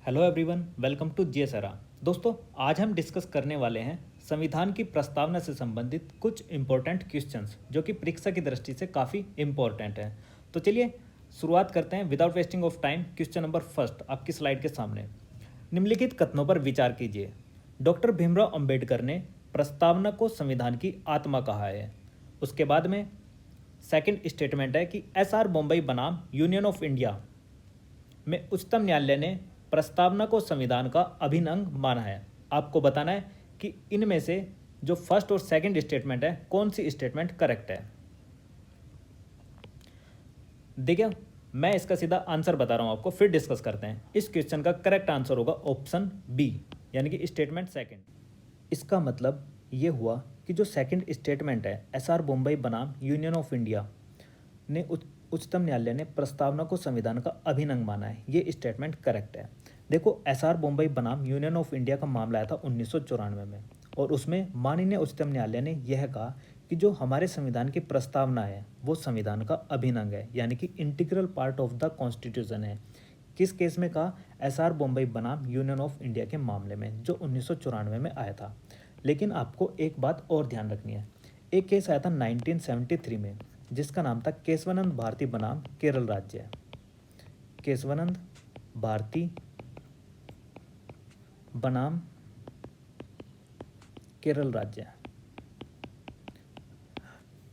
Hello everyone, welcome to जीएसआरआ। दोस्तों, आज हम डिस्कस करने वाले हैं संविधान की प्रस्तावना से संबंधित कुछ इम्पोर्टेंट क्वेश्चंस जो कि परीक्षा की दृष्टि से काफ़ी इम्पोर्टेंट हैं। तो चलिए शुरुआत करते हैं without wasting of time. Question number first आपकी स्लाइड के सामने। निम्नलिखित कथनों पर विचार कीजिए। डॉक्टर भीमराव अंबेडकर ने प्रस्तावना को संविधान की आत्मा कहा है। उसके बाद में सेकंड स्टेटमेंट है कि एसआर बॉम्बई बनाम यूनियन ऑफ इंडिया में उच्चतम न्यायालय ने प्रस्तावना को संविधान का अभिन्न अंग माना है। आपको बताना है कि इनमें से जो फर्स्ट और सेकंड स्टेटमेंट है कौन सी स्टेटमेंट करेक्ट है। देखिए, मैं इसका सीधा आंसर बता रहा हूं आपको, फिर डिस्कस करते हैं। इस क्वेश्चन का करेक्ट आंसर होगा ऑप्शन बी, यानी कि स्टेटमेंट सेकंड। इसका मतलब ये हुआ कि जो सेकंड स्टेटमेंट है एसआर बॉम्बई बनाम यूनियन ऑफ इंडिया ने उच्चतम न्यायालय ने प्रस्तावना को संविधान का अभिन्न अंग माना है, ये स्टेटमेंट करेक्ट है। देखो, एसआर बॉम्बई बनाम यूनियन ऑफ इंडिया का मामला आया था 1994 में, और उसमें माननीय उच्चतम न्यायालय ने यह कहा कि जो हमारे संविधान की प्रस्तावना है वो संविधान का अभिन्न अंग है, यानी कि integral part of the constitution है। किस केस में कहा? एसआर बॉम्बई बनाम यूनियन ऑफ इंडिया के मामले में, जो 1994 में आया था। लेकिन आपको एक बात और ध्यान रखनी है, एक केस आया था 1973 में जिसका नाम था केशवानंद भारती बनाम केरल राज्य। केशवानंद भारती बनाम केरल राज्य।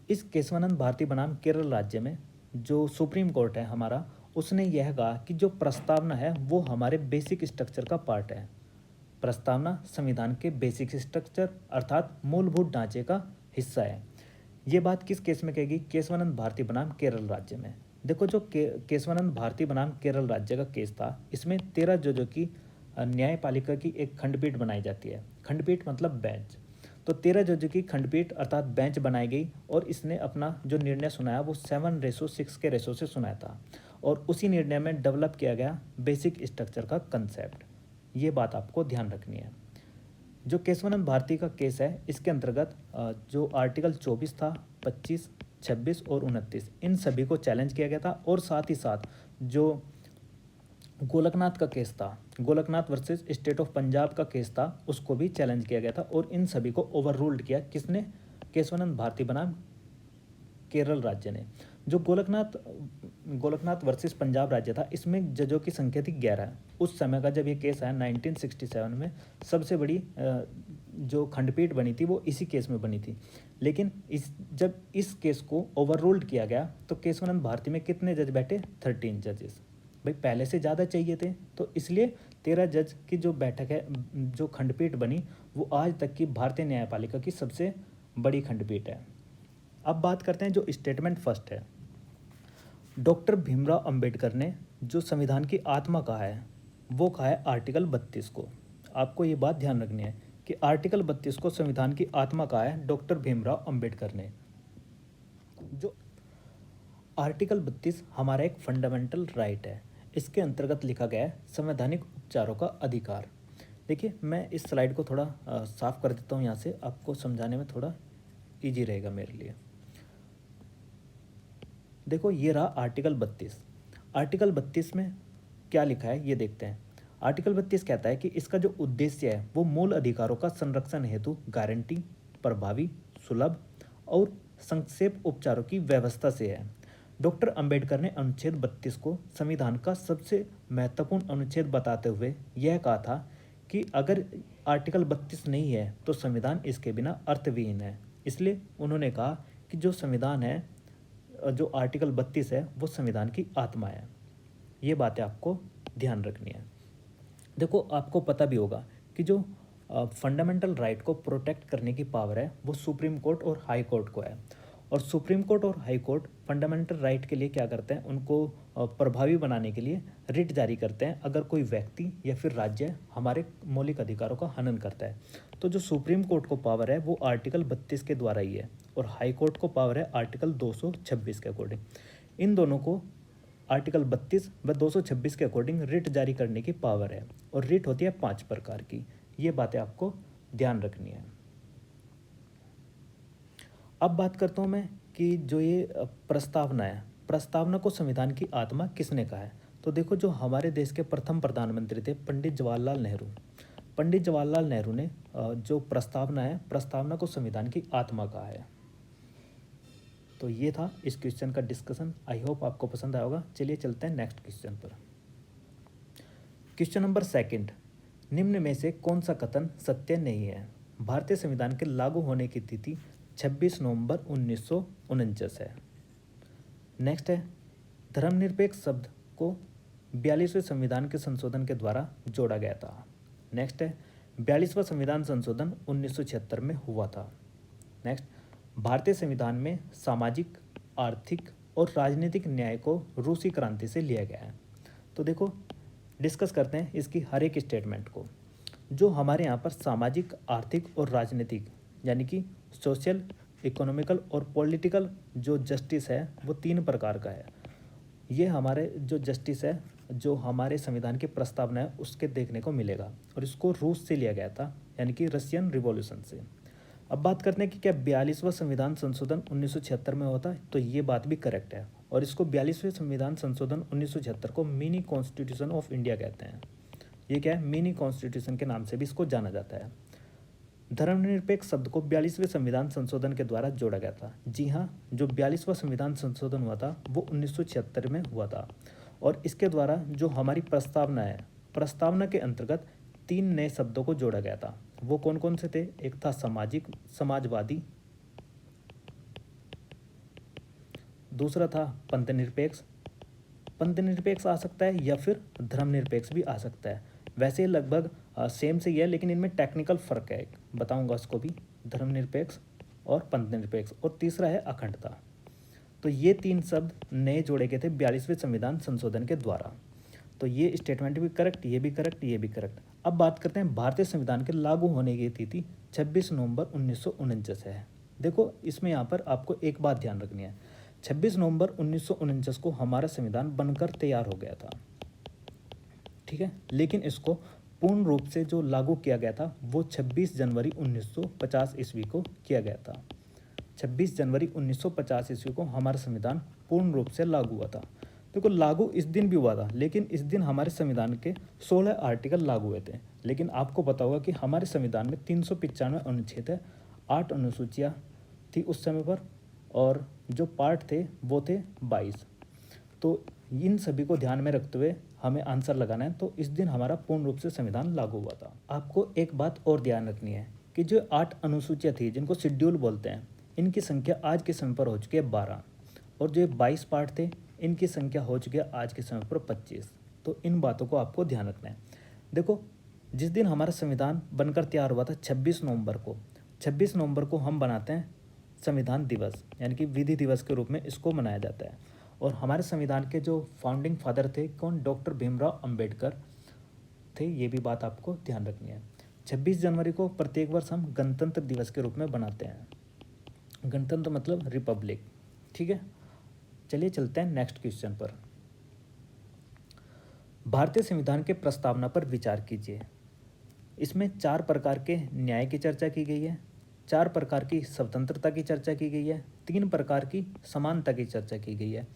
इस केशवानंद भारती बनाम केरल राज्य में जो सुप्रीम कोर्ट है हमारा, उसने यह कहा कि जो प्रस्तावना है वो हमारे बेसिक स्ट्रक्चर का पार्ट है। प्रस्तावना संविधान के बेसिक स्ट्रक्चर अर्थात मूलभूत ढांचे का हिस्सा है। ये बात किस केस में कहेगी? केशवानंद भारती बनाम केरल राज्य में। देखो, जो केशवानंद भारती बनाम केरल राज्य का केस था, इसमें 13 जजों की न्यायपालिका की एक खंडपीठ बनाई जाती है। खंडपीठ मतलब बेंच। तो 13 जजों की खंडपीठ अर्थात बेंच बनाई गई, और इसने अपना जो निर्णय सुनाया वो 7:6 के रेशो से सुनाया था, और उसी निर्णय में डेवलप किया गया बेसिक स्ट्रक्चर का कंसेप्ट। ये बात आपको ध्यान रखनी है। जो केशवानंद भारती का केस है, इसके अंतर्गत जो आर्टिकल 24 था, 25, 26 और 29, इन सभी को चैलेंज किया गया था। और साथ ही साथ जो गोलकनाथ का केस था, Golaknath versus state of Punjab का केस था, उसको भी चैलेंज किया गया था। और इन सभी को ओवर रूल्ड किया किसने? केशवानंद भारती बनाम केरल राज्य ने। जो गोलकनाथ वर्सेस पंजाब राज्य था, इसमें जजों की संख्या थी 11। उस समय का जब ये केस आया 1967 में, सबसे बड़ी जो खंडपीठ बनी थी वो इसी केस में बनी थी। लेकिन जब इस केस को ओवर रूल्ड किया गया तो केशवानंद भारती में कितने जज बैठे? 13 जजेस। भाई, पहले से ज़्यादा चाहिए थे, तो इसलिए 13 जज की जो बैठक है, जो खंडपीठ बनी, वो आज तक की भारतीय न्यायपालिका की सबसे बड़ी खंडपीठ है। अब बात करते हैं जो स्टेटमेंट फर्स्ट है। डॉक्टर भीमराव अंबेडकर ने जो संविधान की आत्मा कहा है वो कहा है आर्टिकल 32 को। आपको ये बात ध्यान रखनी है कि आर्टिकल 32 को संविधान की आत्मा कहा है डॉक्टर भीमराव अंबेडकर ने। जो आर्टिकल 32 हमारा एक फंडामेंटल राइट है। इसके अंतर्गत लिखा गया है संवैधानिक उपचारों का अधिकार। देखिए, मैं इस स्लाइड को थोड़ा साफ कर देता हूँ, यहाँ से आपको समझाने में थोड़ा ईजी रहेगा मेरे लिए। देखो, ये रहा आर्टिकल 32। आर्टिकल 32 में क्या लिखा है ये देखते हैं। आर्टिकल 32 कहता है कि इसका जो उद्देश्य है वो मूल अधिकारों का संरक्षण हेतु गारंटी, प्रभावी, सुलभ और संक्षेप उपचारों की व्यवस्था से है। डॉक्टर अंबेडकर ने अनुच्छेद 32 को संविधान का सबसे महत्वपूर्ण अनुच्छेद बताते हुए यह कहा था कि अगर आर्टिकल 32 नहीं है तो संविधान इसके बिना अर्थविहीन है। इसलिए उन्होंने कहा कि जो संविधान है, जो आर्टिकल 32 है, वो संविधान की आत्मा है। ये बातें आपको ध्यान रखनी है। देखो, आपको पता भी होगा कि जो फंडामेंटल राइट को प्रोटेक्ट करने की पावर है वो सुप्रीम कोर्ट और हाई कोर्ट को है। और सुप्रीम कोर्ट और हाई कोर्ट फंडामेंटल राइट के लिए क्या करते हैं? उनको प्रभावी बनाने के लिए रिट जारी करते हैं अगर कोई व्यक्ति या फिर राज्य हमारे मौलिक अधिकारों का हनन करता है। तो जो सुप्रीम कोर्ट को पावर है वो आर्टिकल 32 के द्वारा ही है, और हाई कोर्ट को पावर है आर्टिकल 226 के अकॉर्डिंग। इन दोनों को आर्टिकल 32 व 226 के अकॉर्डिंग रिट जारी करने की पावर है, और रिट होती है 5 प्रकार की। ये बातें आपको ध्यान रखनी है। अब बात करता हूँ मैं कि जो ये प्रस्तावना है, प्रस्तावना को संविधान की आत्मा किसने कहा है? तो देखो, जो हमारे देश के प्रथम प्रधानमंत्री थे पंडित जवाहरलाल नेहरू, पंडित जवाहरलाल नेहरू ने जो प्रस्तावना है, प्रस्तावना को संविधान की आत्मा कहा है। तो ये था इस क्वेश्चन का डिस्कशन। आई होप आपको पसंद आया होगा। चलिए चलते हैं नेक्स्ट क्वेश्चन पर। क्वेश्चन नंबर 2, निम्न में से कौन सा कथन सत्य नहीं है? भारतीय संविधान के लागू होने की तिथि 26 नवंबर 1949 है। नेक्स्ट है, धर्मनिरपेक्ष शब्द को 42वें संविधान के संशोधन के द्वारा जोड़ा गया था। नेक्स्ट है, 42वां संविधान संशोधन 1976 में हुआ था। नेक्स्ट, भारतीय संविधान में सामाजिक, आर्थिक और राजनीतिक न्याय को रूसी क्रांति से लिया गया है। तो देखो, डिस्कस करते हैं इसकी हर एक स्टेटमेंट को। जो हमारे यहाँ पर सामाजिक, आर्थिक और राजनीतिक यानी कि सोशल, इकोनॉमिकल और पॉलिटिकल जो जस्टिस है वो 3 प्रकार का है। ये हमारे जो जस्टिस है, जो हमारे संविधान की प्रस्तावना है उसके देखने को मिलेगा, और इसको रूस से लिया गया था यानी कि रशियन रिवॉल्यूशन से। अब बात करते हैं कि क्या 42वां संविधान संशोधन 1976 में होता है, तो ये बात भी करेक्ट है, और इसको 42वें संविधान संशोधन 1976 को मिनी कॉन्स्टिट्यूशन ऑफ इंडिया कहते हैं। ये क्या है? मिनी कॉन्स्टिट्यूशन के नाम से भी इसको जाना जाता है। धर्मनिरपेक्ष शब्द को 42वें संविधान संशोधन के द्वारा जोड़ा गया था। जी हाँ, जो 42वां संविधान संशोधन हुआ था वो 1976 में हुआ था, और इसके द्वारा जो हमारी प्रस्तावना है, प्रस्तावना के अंतर्गत 3 नए शब्दों को जोड़ा गया था। वो कौन कौन से थे? एक था सामाजिक, समाजवादी, दूसरा था पंथनिरपेक्ष। पंथनिरपेक्ष आ सकता है या फिर धर्मनिरपेक्ष भी आ सकता है। वैसे लगभग सेम से ही है, लेकिन इनमें टेक्निकल फ़र्क है, बताऊंगा उसको भी। धर्मनिरपेक्ष और पंथनिरपेक्ष, और तीसरा है अखंडता। तो ये 3 शब्द नए जोड़े गए थे 42वें संविधान संशोधन के द्वारा। तो ये स्टेटमेंट भी करेक्ट, ये भी करेक्ट, ये भी करेक्ट। अब बात करते हैं भारतीय संविधान के लागू होने की तिथि 26 नवंबर 1949 है। देखो, इसमें यहाँ पर आपको एक बात ध्यान रखनी है। 26 नवंबर 1949 को हमारा संविधान बनकर तैयार हो गया था, ठीक है, लेकिन इसको पूर्ण रूप से जो लागू किया गया था वो 26 जनवरी 1950 ईस्वी को किया गया था। 26 जनवरी 1950 ईस्वी को हमारा संविधान पूर्ण रूप से लागू हुआ था। देखो, लागू इस दिन भी हुआ था, लेकिन इस दिन हमारे संविधान के 16 आर्टिकल लागू हुए थे। लेकिन आपको पता होगा कि हमारे संविधान में 395 अनुच्छेद है, 8 अनुसूचियाँ थी उस समय पर, और जो पार्ट थे वो थे 22। तो इन सभी को ध्यान में रखते हुए हमें आंसर लगाना है। तो इस दिन हमारा पूर्ण रूप से संविधान लागू हुआ था। आपको एक बात और ध्यान रखनी है कि जो 8 अनुसूचियाँ थी, जिनको शेड्यूल बोलते हैं, इनकी संख्या आज के समय पर हो चुकी है 12, और जो 22 पार्ट थे इनकी संख्या हो चुकी है आज के समय पर 25। तो इन बातों को आपको ध्यान रखना है। देखो, जिस दिन हमारा संविधान बनकर तैयार हुआ था 26 नवंबर को, 26 नवंबर को हम बनाते हैं संविधान दिवस, यानी कि विधि दिवस के रूप में इसको मनाया जाता है। और हमारे संविधान के जो फाउंडिंग फादर थे, कौन? डॉक्टर भीमराव अंबेडकर थे। ये भी बात आपको ध्यान रखनी है। 26 जनवरी को प्रत्येक वर्ष हम गणतंत्र दिवस के रूप में बनाते हैं। गणतंत्र मतलब रिपब्लिक, ठीक है। चलिए चलते हैं नेक्स्ट क्वेश्चन पर। भारतीय संविधान के प्रस्तावना पर विचार कीजिए। इसमें 4 प्रकार के न्याय की चर्चा की गई है, 4 प्रकार की स्वतंत्रता की चर्चा की गई है, 3 प्रकार की समानता की चर्चा की गई है।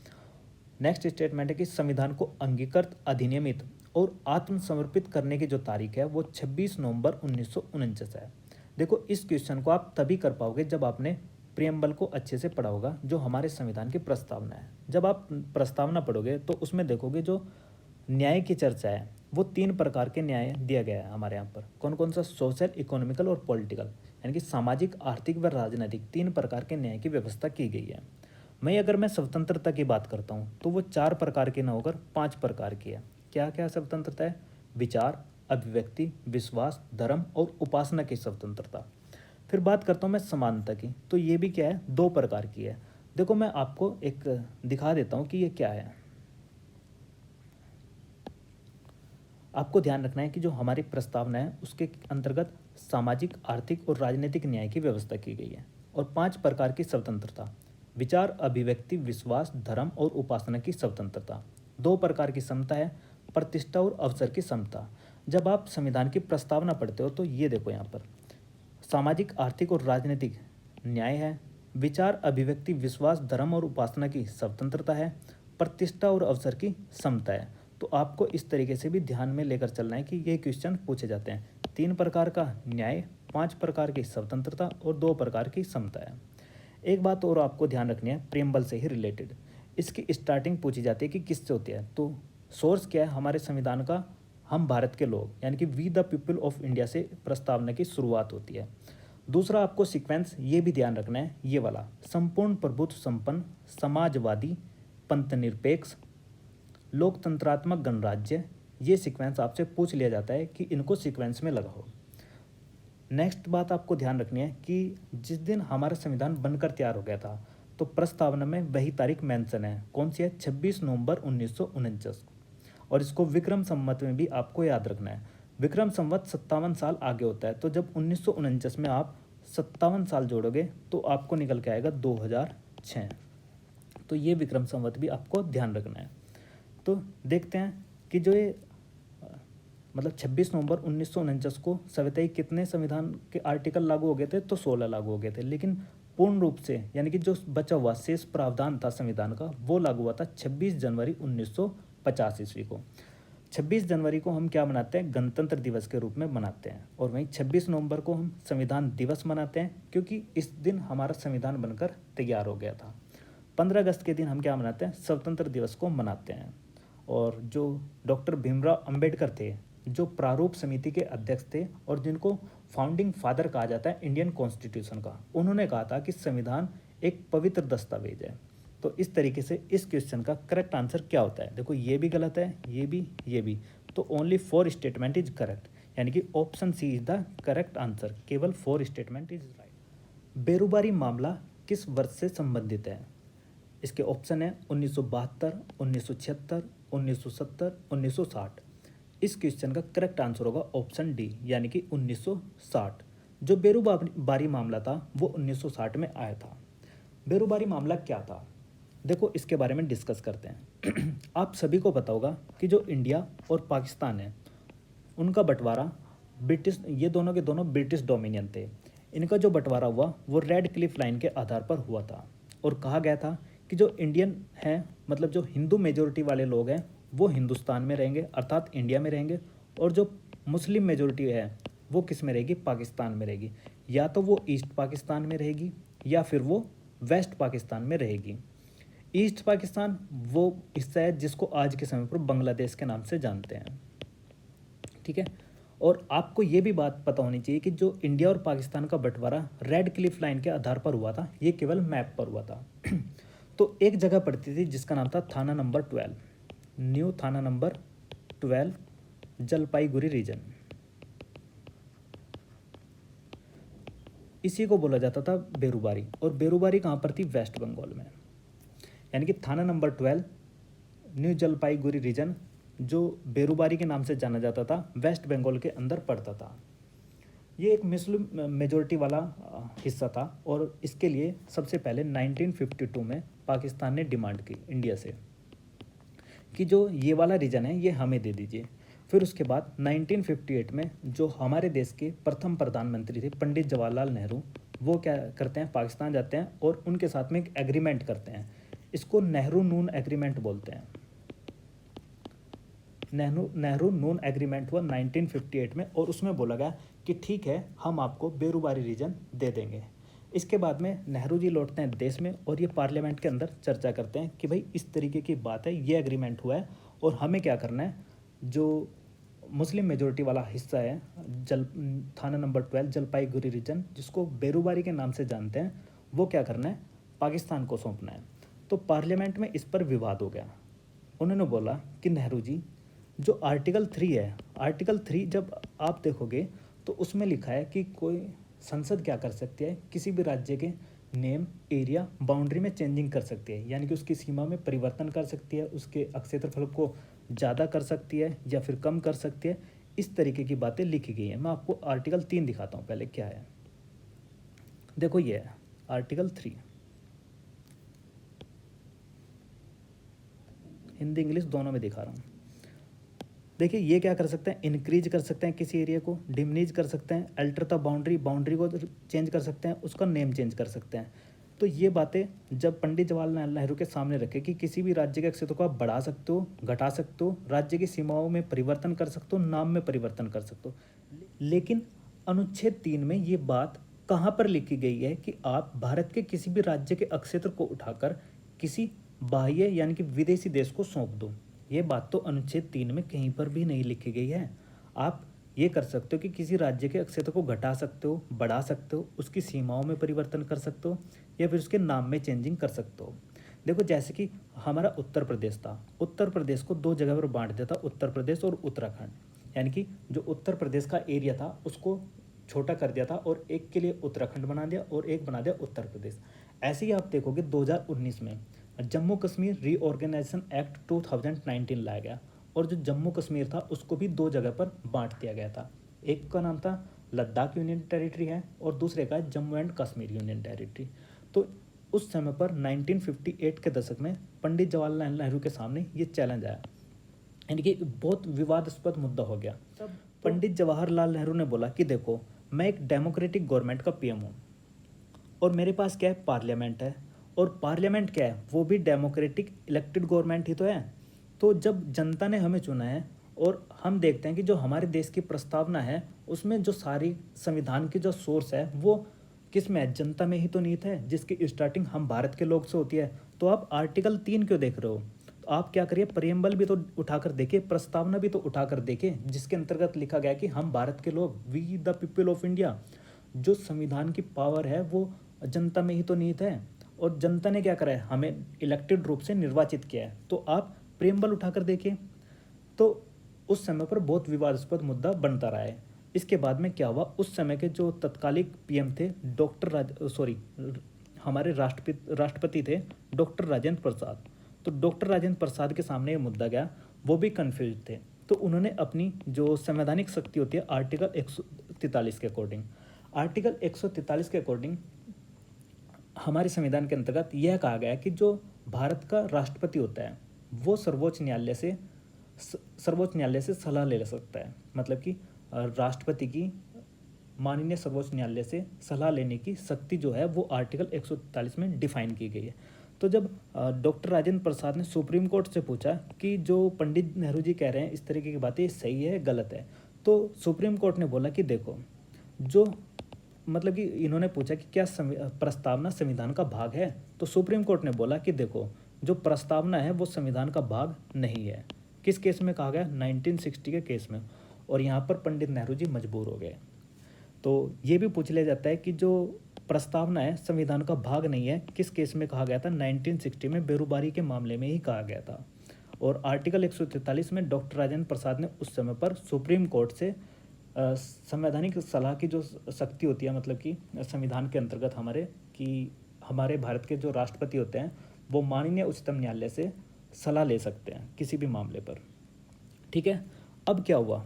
नेक्स्ट स्टेटमेंट है कि संविधान को अंगीकृत, अधिनियमित और आत्मसमर्पित करने की जो तारीख है वो 26 नवंबर 1949 है। देखो, इस क्वेश्चन को आप तभी कर पाओगे जब आपने प्रियम्बल को अच्छे से पढ़ा होगा, जो हमारे संविधान की प्रस्तावना है। जब आप प्रस्तावना पढ़ोगे तो उसमें देखोगे जो न्याय की चर्चा है वो 3 प्रकार के न्याय दिया गया है हमारे यहाँ पर। कौन कौन सा? सोशल, इकोनॉमिकल और पॉलिटिकल, यानी कि सामाजिक, आर्थिक व राजनीतिक 3 प्रकार के न्याय की व्यवस्था की गई है। अगर मैं स्वतंत्रता की बात करता हूँ तो वो 4 प्रकार की न होकर 5 प्रकार की है। क्या क्या स्वतंत्रता है? विचार, अभिव्यक्ति, विश्वास, धर्म और उपासना की स्वतंत्रता। फिर बात करता हूँ मैं समानता की, तो ये भी क्या है? 2 प्रकार की है। देखो, मैं आपको एक दिखा देता हूँ कि ये क्या है। आपको ध्यान रखना है कि जो हमारी प्रस्तावना है उसके अंतर्गत सामाजिक, आर्थिक और राजनीतिक न्याय की व्यवस्था की गई है, और 5 प्रकार की स्वतंत्रता: विचार, अभिव्यक्ति, विश्वास, धर्म और उपासना की स्वतंत्रता। 2 प्रकार की समता है: प्रतिष्ठा और अवसर की समता। जब आप संविधान की प्रस्तावना पढ़ते हो तो ये देखो, यहाँ पर सामाजिक, आर्थिक और राजनीतिक न्याय है, विचार, अभिव्यक्ति, विश्वास, धर्म और उपासना की स्वतंत्रता है, प्रतिष्ठा और अवसर की समता है। तो आपको इस तरीके से भी ध्यान में लेकर चलना है कि ये क्वेश्चन पूछे जाते हैं। 3 प्रकार का न्याय, 5 प्रकार की स्वतंत्रता और 2 प्रकार की समता है। एक बात और आपको ध्यान रखनी है प्रेमबल से ही रिलेटेड, इसकी स्टार्टिंग पूछी जाती है कि किससे होती है, तो सोर्स क्या है हमारे संविधान का, हम भारत के लोग यानी कि we the people of India से प्रस्तावना की शुरुआत होती है। दूसरा आपको सीक्वेंस ये भी ध्यान रखना है, ये वाला संपूर्ण प्रभुत्व संपन्न, समाजवादी, पंथ निरपेक्ष, लोकतंत्रात्मक गणराज्य, ये सीक्वेंस आपसे पूछ लिया जाता है कि इनको सीक्वेंस में लगाओ। नेक्स्ट बात आपको ध्यान रखनी है कि जिस दिन हमारा संविधान बनकर तैयार हो गया था तो प्रस्तावना में वही तारीख मेंशन है, कौन सी है, 26 नवंबर 1949। और इसको विक्रम संवत में भी आपको याद रखना है। विक्रम संवत 57 साल आगे होता है, तो जब 1949 में आप 57 साल जोड़ोगे तो आपको निकल के आएगा 2006। तो ये विक्रम संवत भी आपको ध्यान रखना है। तो देखते हैं कि जो ये मतलब 26 नवंबर 1949 को सविताई कितने संविधान के आर्टिकल लागू हो गए थे, तो 16 लागू हो गए थे, लेकिन पूर्ण रूप से यानी कि जो बचा हुआ शेष प्रावधान था संविधान का वो लागू हुआ था 26 जनवरी 1950 ईस्वी को। 26 जनवरी को हम क्या मनाते हैं, गणतंत्र दिवस के रूप में मनाते हैं, और वहीं 26 नवंबर को हम संविधान दिवस मनाते हैं क्योंकि इस दिन हमारा संविधान बनकर तैयार हो गया था। 15 अगस्त के दिन हम क्या मनाते हैं, स्वतंत्र दिवस को मनाते हैं। और जो डॉक्टर भीमराव अंबेडकर थे, जो प्रारूप समिति के अध्यक्ष थे और जिनको फाउंडिंग फादर कहा जाता है इंडियन कॉन्स्टिट्यूशन का, उन्होंने कहा था कि संविधान एक पवित्र दस्तावेज है। तो इस तरीके से इस क्वेश्चन का करेक्ट आंसर क्या होता है, देखो ये भी गलत है, ये भी, तो ओनली 4 स्टेटमेंट इज करेक्ट, यानी कि option C is the correct answer, केवल 4 स्टेटमेंट इज राइट। बेरोबारी मामला किस वर्ष से संबंधित है, इसके ऑप्शन है 1972, 1976, 1970, 1960। इस क्वेश्चन का करेक्ट आंसर होगा ऑप्शन डी, यानी कि 1960। जो बेरोबारी मामला था वो 1960 में आया था। बेरोबारी मामला क्या था, देखो इसके बारे में डिस्कस करते हैं। आप सभी को पता होगा कि जो इंडिया और पाकिस्तान है उनका बंटवारा ब्रिटिश, ये दोनों के दोनों ब्रिटिश डोमिनियन थे। इनका जो बंटवारा हुआ वो रेड क्लिफ लाइन के आधार पर हुआ था, और कहा गया था कि जो इंडियन हैं मतलब जो हिंदू मेजोरिटी वाले लोग हैं वो हिंदुस्तान में रहेंगे अर्थात इंडिया में रहेंगे, और जो मुस्लिम मेजोरिटी है वो किस में रहेगी, पाकिस्तान में रहेगी। या तो वो ईस्ट पाकिस्तान में रहेगी या फिर वो वेस्ट पाकिस्तान में रहेगी। ईस्ट पाकिस्तान वो हिस्सा है जिसको आज के समय पर बांग्लादेश के नाम से जानते हैं, ठीक है। और आपको ये भी बात पता होनी चाहिए कि जो इंडिया और पाकिस्तान का बंटवारा रेड क्लिफ लाइन के आधार पर हुआ था, ये केवल मैप पर हुआ था। तो एक जगह पड़ती थी जिसका नाम था थाना नंबर 12, न्यू थाना नंबर 12, जलपाईगुड़ी रीजन, इसी को बोला जाता था बेरुबारी। और बेरुबारी कहाँ पर थी, वेस्ट बंगाल में, यानी कि थाना नंबर 12, न्यू जलपाईगुड़ी रीजन जो बेरुबारी के नाम से जाना जाता था, वेस्ट बंगाल के अंदर पड़ता था। ये एक मुस्लिम मेजोरिटी वाला हिस्सा था, और इसके लिए सबसे पहले 1952 में पाकिस्तान ने डिमांड की इंडिया से कि जो ये वाला रीजन है ये हमें दे दीजिए। फिर उसके बाद 1958 में जो हमारे देश के प्रथम प्रधानमंत्री थे पंडित जवाहरलाल नेहरू, वो क्या करते हैं, पाकिस्तान जाते हैं और उनके साथ में एक एग्रीमेंट करते हैं। इसको नेहरू नून एग्रीमेंट बोलते हैं। नेहरू नून एग्रीमेंट हुआ 1958 में, और उसमें बोला गया कि ठीक है हम आपको बेरुबारी रीजन दे देंगे। इसके बाद में नेहरू जी लौटते हैं देश में और ये पार्लियामेंट के अंदर चर्चा करते हैं कि भाई इस तरीके की बात है, ये एग्रीमेंट हुआ है और हमें क्या करना है, जो मुस्लिम मेजोरिटी वाला हिस्सा है थाना नंबर 12 जलपाईगुड़ी रीजन जिसको बेरुबारी के नाम से जानते हैं, वो क्या करना है, पाकिस्तान को सौंपना है। तो पार्लियामेंट में इस पर विवाद हो गया। उन्होंने बोला कि नेहरू जी जो आर्टिकल 3 है, आर्टिकल 3 जब आप देखोगे तो उसमें लिखा है कि कोई संसद क्या कर सकती है, किसी भी राज्य के नेम, एरिया, बाउंड्री में चेंजिंग कर सकती है, यानी कि उसकी सीमा में परिवर्तन कर सकती है, उसके क्षेत्रफल को ज़्यादा कर सकती है या फिर कम कर सकती है। इस तरीके की बातें लिखी गई हैं। मैं आपको आर्टिकल 3 दिखाता हूँ पहले क्या है। देखो ये है आर्टिकल 3, हिंदी इंग्लिश दोनों में दिखा रहा हूँ। देखिए ये क्या कर सकते हैं, इंक्रीज कर सकते हैं किसी एरिया को, डिमिनिज कर सकते हैं, अल्टर द बाउंड्री, बाउंड्री को चेंज कर सकते हैं, उसका नेम चेंज कर सकते हैं। तो ये बातें जब पंडित जवाहरलाल नेहरू के सामने रखे कि किसी भी राज्य के क्षेत्र को आप बढ़ा सकते हो, घटा सकते हो, राज्य की सीमाओं में परिवर्तन कर सकते हो, नाम में परिवर्तन कर सकते हो, लेकिन अनुच्छेद 3 में ये बात कहाँ पर लिखी गई है कि आप भारत के किसी भी राज्य के अक्षेत्र को उठाकर किसी बाह्य यानी कि विदेशी देश को सौंप दो। ये बात तो अनुच्छेद 3 में कहीं पर भी नहीं लिखी गई है। आप ये कर सकते हो कि किसी राज्य के अक्षेत्र को घटा सकते हो, बढ़ा सकते हो, उसकी सीमाओं में परिवर्तन कर सकते हो या फिर उसके नाम में चेंजिंग कर सकते हो। देखो जैसे कि हमारा उत्तर प्रदेश था, उत्तर प्रदेश को दो जगह पर बांट दिया था, उत्तर प्रदेश और उत्तराखंड। यानी कि जो उत्तर प्रदेश का एरिया था उसको छोटा कर दिया था और एक के लिए उत्तराखंड बना दिया और एक बना दिया उत्तर प्रदेश। ऐसे ही आप देखोगे 2019 में जम्मू कश्मीर रीऑर्गेनाइजेशन एक्ट 2019 लाया गया और जो जम्मू कश्मीर था उसको भी दो जगह पर बांट दिया गया था। एक का नाम था लद्दाख यूनियन टेरिटरी है और दूसरे का Jammu and Kashmir union territory. तो उस समय पर 1958 के दशक में पंडित जवाहरलाल नेहरू के सामने ये चैलेंज आया, यानी कि बहुत विवादास्पद मुद्दा हो गया। तब पंडित जवाहरलाल नेहरू ने बोला कि देखो मैं एक डेमोक्रेटिक गवर्नमेंट का पीएम हूँ और मेरे पास क्या है, पार्लियामेंट है, और पार्लियामेंट क्या है, वो भी डेमोक्रेटिक इलेक्टेड गवर्नमेंट ही तो है। तो जब जनता ने हमें चुना है और हम देखते हैं कि जो हमारे देश की प्रस्तावना है उसमें जो सारी संविधान की जो सोर्स है वो किस में है, जनता में ही तो निहित है, जिसकी स्टार्टिंग हम भारत के लोग से होती है। तो आप आर्टिकल 3 क्यों देख रहे हो? तो आप क्या करिए, प्रियम्बल भी तो उठाकर देखिए, प्रस्तावना भी तो उठाकर देखिए, जिसके अंतर्गत लिखा गया कि हम भारत के लोग, we the people of India. जो संविधान की पावर है वो जनता में ही तो निहित है और जनता ने क्या करा है, हमें इलेक्टेड रूप से निर्वाचित किया है। तो आप प्रियम्बल उठाकर देखिए। तो उस समय पर बहुत विवादास्पद मुद्दा बनता रहा है। इसके बाद में क्या हुआ, उस समय के जो तत्कालिक पीएम थे हमारे राष्ट्रपति थे डॉक्टर राजेंद्र प्रसाद। तो डॉक्टर राजेंद्र प्रसाद के सामने ये मुद्दा गया, वो भी कन्फ्यूज थे। तो उन्होंने अपनी जो संवैधानिक शक्ति होती है आर्टिकल 143 के अकॉर्डिंग, आर्टिकल 143 के अकॉर्डिंग हमारे संविधान के अंतर्गत यह कहा गया है कि जो भारत का राष्ट्रपति होता है वो सर्वोच्च न्यायालय से सलाह ले सकता है। मतलब कि राष्ट्रपति की माननीय सर्वोच्च न्यायालय से सलाह लेने की शक्ति जो है वो आर्टिकल 143 में डिफाइन की गई है। तो जब डॉक्टर राजेंद्र प्रसाद ने सुप्रीम कोर्ट से पूछा कि जो पंडित नेहरू जी कह रहे हैं इस तरीके की बातें सही है गलत है, तो सुप्रीम कोर्ट ने बोला कि देखो जो मतलब कि इन्होंने पूछा कि क्या प्रस्तावना संविधान का भाग है, तो सुप्रीम कोर्ट ने बोला कि देखो जो प्रस्तावना है वो संविधान का भाग नहीं है। किस केस में कहा गया, 1960 के केस में। और यहाँ पर पंडित नेहरू जी मजबूर हो गए। तो ये भी पूछ लिया जाता है कि जो प्रस्तावना है संविधान का भाग नहीं है, किस केस में कहा गया था, 1960 में बेरोजगारी के मामले में ही कहा गया था। और आर्टिकल 143 में डॉक्टर राजेंद्र प्रसाद ने उस समय पर सुप्रीम कोर्ट से संवैधानिक सलाह की जो शक्ति होती है, मतलब कि संविधान के अंतर्गत हमारे भारत के जो राष्ट्रपति होते हैं वो माननीय उच्चतम न्यायालय से सलाह ले सकते हैं किसी भी मामले पर। ठीक है, अब क्या हुआ,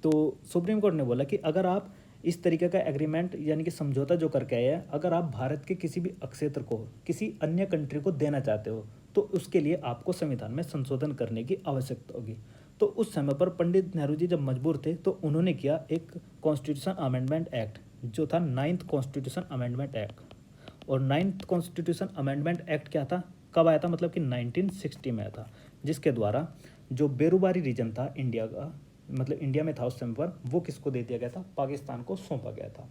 तो सुप्रीम कोर्ट ने बोला कि अगर आप इस तरीके का एग्रीमेंट यानी कि समझौता जो करके आए हैं, अगर आप भारत के किसी भी अक्षेत्र को किसी अन्य कंट्री को देना चाहते हो तो उसके लिए आपको संविधान में संशोधन करने की आवश्यकता होगी। तो उस समय पर पंडित नेहरू जी जब मजबूर थे तो उन्होंने किया एक कॉन्स्टिट्यूशन अमेंडमेंट एक्ट, जो था 9th कॉन्स्टिट्यूशन अमेंडमेंट एक्ट। और 9th कॉन्स्टिट्यूशन अमेंडमेंट एक्ट क्या था, कब आया था, मतलब कि 1960 में आया था, जिसके द्वारा जो बेरोबारी रीजन था इंडिया का, मतलब इंडिया में था उस समय पर, वो किसको दे दिया गया था, पाकिस्तान को सौंपा गया था।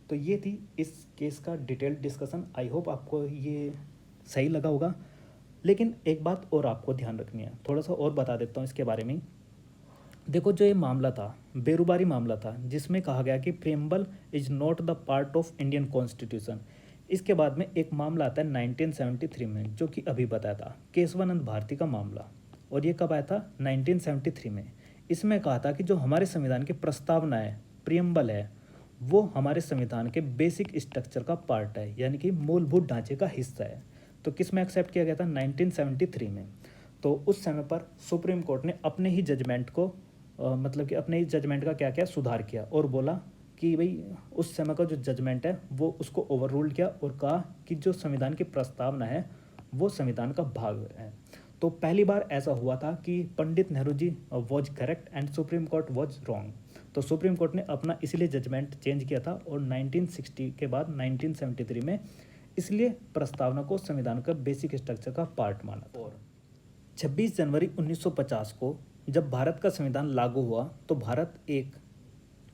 तो ये थी इस केस का डिटेल्ड डिस्कशन। आई होप आपको ये सही लगा होगा। लेकिन एक बात और आपको ध्यान रखनी है, थोड़ा सा और बता देता हूँ इसके बारे में। देखो जो ये मामला था, बेरोबारी मामला था, जिसमें कहा गया कि preamble is not the part of Indian constitution. इसके बाद में एक मामला आता है 1973 में, जो कि अभी बताया था, केशवानंद भारती का मामला। और ये कब आया था, 1973 में। इसमें कहा था कि जो हमारे संविधान की प्रस्तावना है, प्रियम्बल है, वो हमारे संविधान के बेसिक स्ट्रक्चर का पार्ट है, यानी कि मूलभूत ढांचे का हिस्सा है। तो किस में एक्सेप्ट किया गया था, 1973 में। तो उस समय पर सुप्रीम कोर्ट ने अपने ही जजमेंट को मतलब कि अपने ही जजमेंट का क्या क्या सुधार किया और बोला कि भाई उस समय का जो जजमेंट है वो उसको ओवर रूल्ड किया और कहा कि जो संविधान की प्रस्तावना है वो संविधान का भाग है। तो पहली बार ऐसा हुआ था कि Pandit Nehru ji was correct and supreme court was wrong. तो सुप्रीम कोर्ट ने अपना इसीलिए जजमेंट चेंज किया था और 1960 के बाद 1973 में इसलिए प्रस्तावना को संविधान का बेसिक स्ट्रक्चर का पार्ट माना था। और 26 जनवरी 1950 को जब भारत का संविधान लागू हुआ तो भारत एक,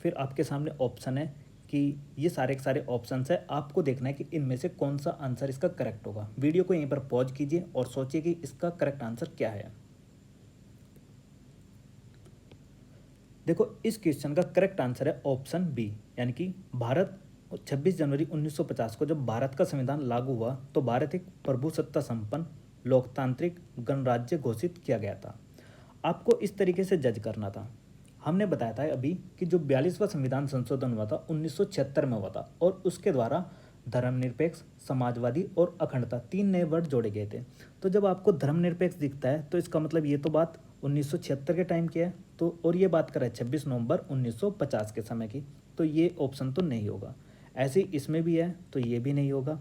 फिर आपके सामने ऑप्शन है कि ये सारे के सारे ऑप्शंस है, आपको देखना है कि इनमें से कौन सा आंसर इसका करेक्ट होगा। वीडियो को यहीं पर पॉज कीजिए और सोचिए कि इसका करेक्ट आंसर क्या है। देखो, इस क्वेश्चन का करेक्ट आंसर है ऑप्शन बी, यानी कि भारत 26 जनवरी 1950 को जब भारत का संविधान लागू हुआ तो भारत एक प्रभुसत्ता संपन्न लोकतांत्रिक गणराज्य घोषित किया गया था। आपको इस तरीके से जज करना था। हमने बताया था अभी कि जो 42वां संविधान संशोधन हुआ था 1976 में हुआ था और उसके द्वारा धर्मनिरपेक्ष, समाजवादी और अखंडता 3 नए वर्ड जोड़े गए थे। तो जब आपको धर्मनिरपेक्ष दिखता है तो इसका मतलब ये तो बात 1976 के टाइम की है, तो और ये बात कर रहा है 26 नवंबर 1950 के समय की, तो ये ऑप्शन तो नहीं होगा। ऐसे ही इसमें भी है तो ये भी नहीं होगा।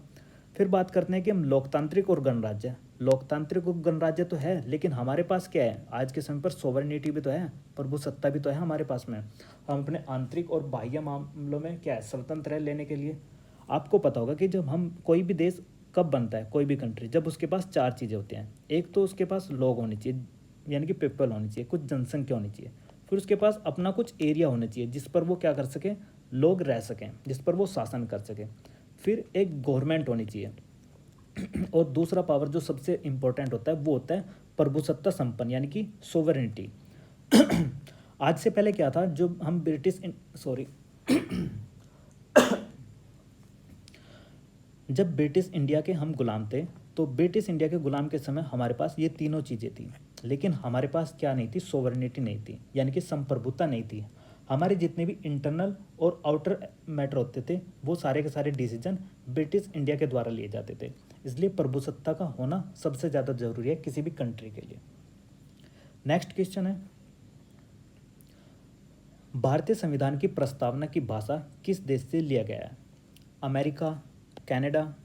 फिर बात करते हैं कि हम लोकतांत्रिक और गणराज्य, लोकतांत्रिक और गणराज्य तो है, लेकिन हमारे पास क्या है आज के समय पर, सोवरेनिटी भी तो है, प्रभुसत्ता भी तो है हमारे पास में। हम अपने आंतरिक और बाह्य मामलों में क्या है, स्वतंत्र है लेने के लिए। आपको पता होगा कि जब हम कोई भी देश कब बनता है, कोई भी कंट्री, जब उसके पास 4 चीज़ें होती हैं। एक तो उसके पास लोग होने चाहिए, यानी कि पीपल होनी चाहिए, कुछ जनसंख्या होनी चाहिए। फिर उसके पास अपना कुछ एरिया होना चाहिए जिस पर वो क्या कर सके, लोग रह सकें, जिस पर वो शासन कर सकें। फिर एक गवर्नमेंट होनी चाहिए और दूसरा पावर जो सबसे इम्पोर्टेंट होता है वो होता है प्रभुसत्ता संपन्न, यानी कि सोवरेनिटी। आज से पहले क्या था, जो हम जब ब्रिटिश इंडिया के हम गुलाम थे तो ब्रिटिश इंडिया के गुलाम के समय हमारे पास ये तीनों चीज़ें थी, लेकिन हमारे पास क्या नहीं थी, सोवरेनिटी नहीं थी, यानी कि संप्रभुता नहीं थी। हमारे जितने भी इंटरनल और आउटर मैटर होते थे वो सारे के सारे डिसीजन ब्रिटिश इंडिया के द्वारा लिए जाते थे। इसलिए प्रभुसत्ता का होना सबसे ज़्यादा जरूरी है किसी भी कंट्री के लिए। नेक्स्ट क्वेश्चन है, भारतीय संविधान की प्रस्तावना की भाषा किस देश से लिया गया है? अमेरिका, कनाडा,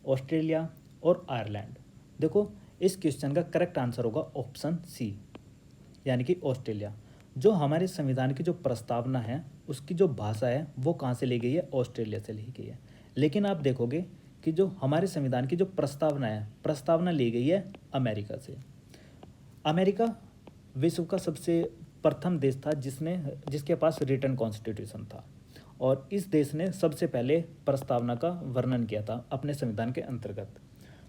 ऑस्ट्रेलिया और आयरलैंड। देखो, इस क्वेश्चन का करेक्ट आंसर होगा ऑप्शन सी, यानी कि ऑस्ट्रेलिया। जो हमारे संविधान की जो प्रस्तावना है उसकी जो भाषा है वो कहाँ से ली गई है, ऑस्ट्रेलिया से ली गई है। लेकिन आप देखोगे कि जो हमारे संविधान की जो प्रस्तावना है, प्रस्तावना ली गई है अमेरिका से। अमेरिका विश्व का सबसे प्रथम देश था जिसके पास रिटन कॉन्स्टिट्यूशन था, और इस देश ने सबसे पहले प्रस्तावना का वर्णन किया था अपने संविधान के अंतर्गत।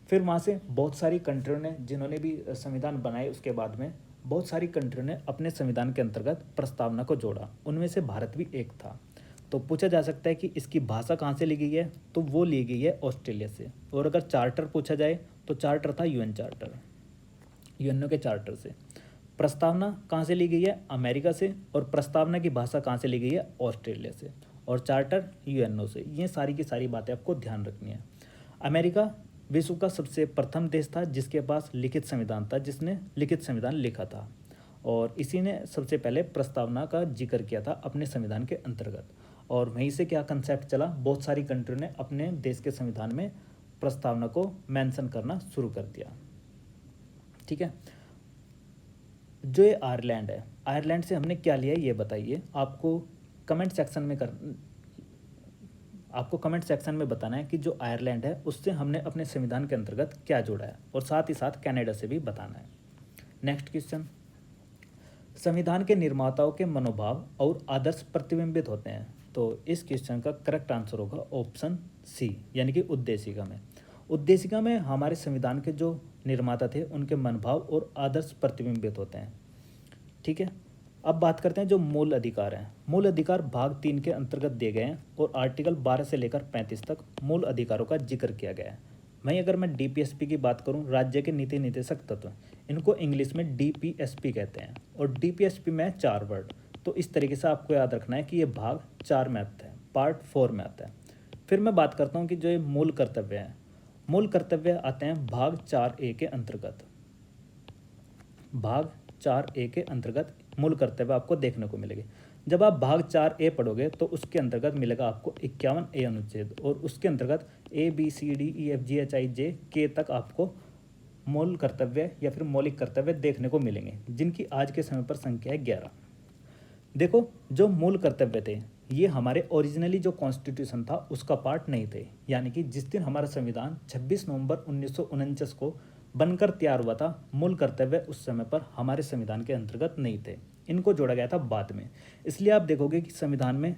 फिर वहाँ से बहुत सारी कंट्रियों ने, जिन्होंने भी संविधान बनाए उसके बाद में, बहुत सारी कंट्रियों ने अपने संविधान के अंतर्गत प्रस्तावना को जोड़ा, उनमें से भारत भी एक था। तो पूछा जा सकता है कि इसकी भाषा कहाँ से ली गई है, तो वो ली गई है ऑस्ट्रेलिया से। और अगर चार्टर पूछा जाए तो चार्टर था यूएन चार्टर, यूएनओ के चार्टर से। प्रस्तावना कहाँ से ली गई है, अमेरिका से, और प्रस्तावना की भाषा कहाँ से ली गई है, ऑस्ट्रेलिया से, और चार्टर यूएनओ से। ये सारी की सारी बातें आपको ध्यान रखनी है। अमेरिका विश्व का सबसे प्रथम देश था जिसके पास लिखित संविधान था, जिसने लिखित संविधान लिखा था, और इसी ने सबसे पहले प्रस्तावना का जिक्र किया था अपने संविधान के अंतर्गत। और वहीं से क्या कंसेप्ट चला, बहुत सारी कंट्रियों ने अपने देश के संविधान में प्रस्तावना को मेंशन करना शुरू कर दिया। ठीक है, जो ये आयरलैंड है, आयरलैंड से हमने क्या लिया है ये बताइए। आपको कमेंट सेक्शन में बताना है कि जो आयरलैंड है उससे हमने अपने संविधान के अंतर्गत क्या जोड़ा है, और साथ ही साथ कनाडा से भी बताना है। नेक्स्ट क्वेश्चन, संविधान के निर्माताओं के मनोभाव और आदर्श प्रतिबिंबित होते हैं। तो इस क्वेश्चन का करेक्ट आंसर होगा ऑप्शन सी, यानी कि उद्देशिका में। उद्देशिका में हमारे संविधान के जो निर्माता थे उनके मनोभाव और आदर्श प्रतिबिंबित होते हैं। ठीक है, अब बात करते हैं जो मूल अधिकार हैं। मूल अधिकार भाग 3 के अंतर्गत दिए गए हैं और आर्टिकल 12 से लेकर 35 तक मूल अधिकारों का जिक्र किया गया है। वहीं अगर मैं डीपीएसपी की बात करूं, राज्य के नीति निर्देशक तत्व, इनको इंग्लिश में डीपीएसपी कहते हैं, और डीपीएसपी में 4 वर्ड। तो इस तरीके से आपको याद रखना है कि ये भाग 4 में आता है, पार्ट 4 में आता है। फिर मैं बात करता हूँ कि जो ये मूल कर्तव्य हैं, मूल कर्तव्य आते हैं भाग 4A के अंतर्गत। भाग 4A के अंतर्गत मूल कर्तव्य आपको देखने को मिलेंगे। जब आप भाग 4A पढ़ोगे तो उसके अंतर्गत मिलेगा आपको 51A अनुच्छेद, और उसके अंतर्गत ABCDEFGHIJK तक आपको मूल कर्तव्य या फिर मौलिक कर्तव्य देखने को मिलेंगे, जिनकी आज के समय पर संख्या है 11। देखो, जो मूल कर्तव्य थे ये हमारे ओरिजिनली जो कॉन्स्टिट्यूशन था उसका पार्ट नहीं थे। यानी कि जिस दिन हमारा संविधान 26 नवंबर 1949 को बनकर तैयार हुआ था, मूल कर्तव्य उस समय पर हमारे संविधान के अंतर्गत नहीं थे, इनको जोड़ा गया था बाद में। इसलिए आप देखोगे कि संविधान में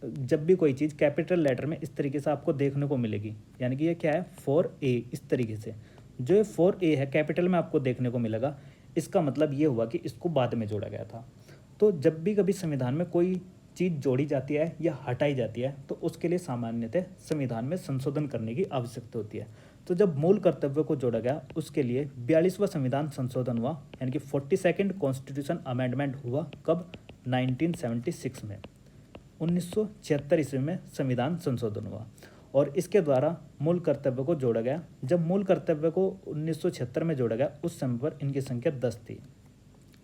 जब भी कोई चीज़ कैपिटल लेटर में इस तरीके से आपको देखने को मिलेगी, यानी कि ये क्या है 4A, इस तरीके से जो ये 4A है कैपिटल में आपको देखने को मिलेगा, इसका मतलब ये हुआ कि इसको बाद में जोड़ा गया था। तो जब भी कभी संविधान में कोई चीज़ जोड़ी जाती है या हटाई जाती है तो उसके लिए सामान्यतः संविधान में संशोधन करने की आवश्यकता होती है। तो जब मूल कर्तव्य को जोड़ा गया उसके लिए 42वां संविधान संशोधन हुआ, यानी कि 42nd कॉन्स्टिट्यूशन अमेंडमेंट हुआ। कब? 1976 में, 1976 ईस्वी में संविधान संशोधन हुआ और इसके द्वारा मूल कर्तव्य को जोड़ा गया। जब मूल कर्तव्य को 1976 में जोड़ा गया उस समय पर इनकी संख्या 10 थी।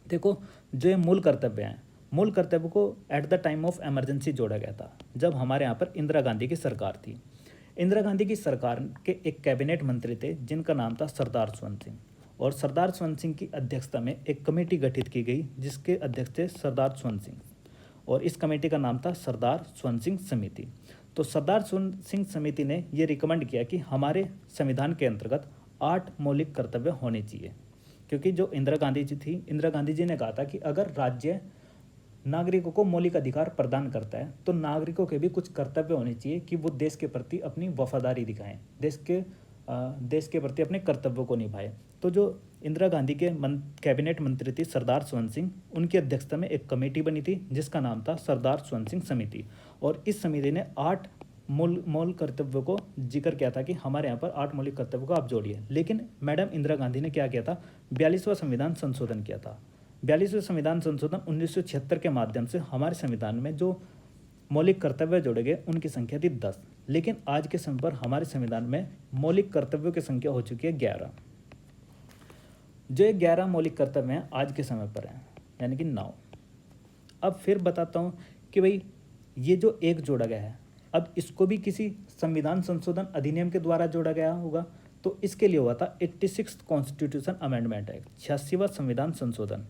देखो, जो ये मूल कर्तव्य हैं, मूल कर्तव्य को at the time of emergency जोड़ा गया था, जब हमारे यहाँ पर इंदिरा गांधी की सरकार थी। इंदिरा गांधी की सरकार के एक कैबिनेट मंत्री थे जिनका नाम था सरदार स्वंत सिंह, और सरदार स्वंत सिंह की अध्यक्षता में एक कमेटी गठित की गई जिसके अध्यक्ष थे सरदार स्वंत सिंह, और इस कमेटी का नाम था सरदार स्वंत सिंह समिति। तो सरदार स्वंत सिंह समिति ने ये रिकमेंड किया कि हमारे संविधान के अंतर्गत 8 मौलिक कर्तव्य होने चाहिए, क्योंकि जो इंदिरा गांधी जी थी, इंदिरा गांधी जी ने कहा था कि अगर राज्य नागरिकों को मौलिक अधिकार प्रदान करता है तो नागरिकों के भी कुछ कर्तव्य होने चाहिए कि वो देश के प्रति अपनी वफादारी दिखाएं, देश के प्रति अपने कर्तव्यों को निभाएं। तो जो इंदिरा गांधी के कैबिनेट मंत्री थी सरदार स्वंत सिंह, उनकी अध्यक्षता में एक कमेटी बनी थी जिसका नाम था सरदार स्वंत सिंह समिति, और इस समिति ने 8 मूल कर्तव्यों को जिक्र किया था कि हमारे यहाँ पर 8 मौलिक कर्तव्यों को आप जोड़िए। लेकिन मैडम इंदिरा गांधी ने क्या किया था, 42वां संविधान संशोधन किया था। 42वें संविधान संशोधन 1976 के माध्यम से हमारे संविधान में जो मौलिक कर्तव्य जोड़े गए उनकी संख्या थी 10, लेकिन आज के समय पर हमारे संविधान में मौलिक कर्तव्यों की संख्या हो चुकी है 11। जो ये 11 मौलिक कर्तव्य हैं आज के समय पर हैं, यानी कि 9। अब फिर बताता हूँ कि भाई ये जो एक जोड़ा गया है, अब इसको भी किसी संविधान संशोधन अधिनियम के द्वारा जोड़ा गया होगा, तो इसके लिए हुआ था 86 कॉन्स्टिट्यूशन अमेंडमेंट एक्ट, 86वां संविधान संशोधन।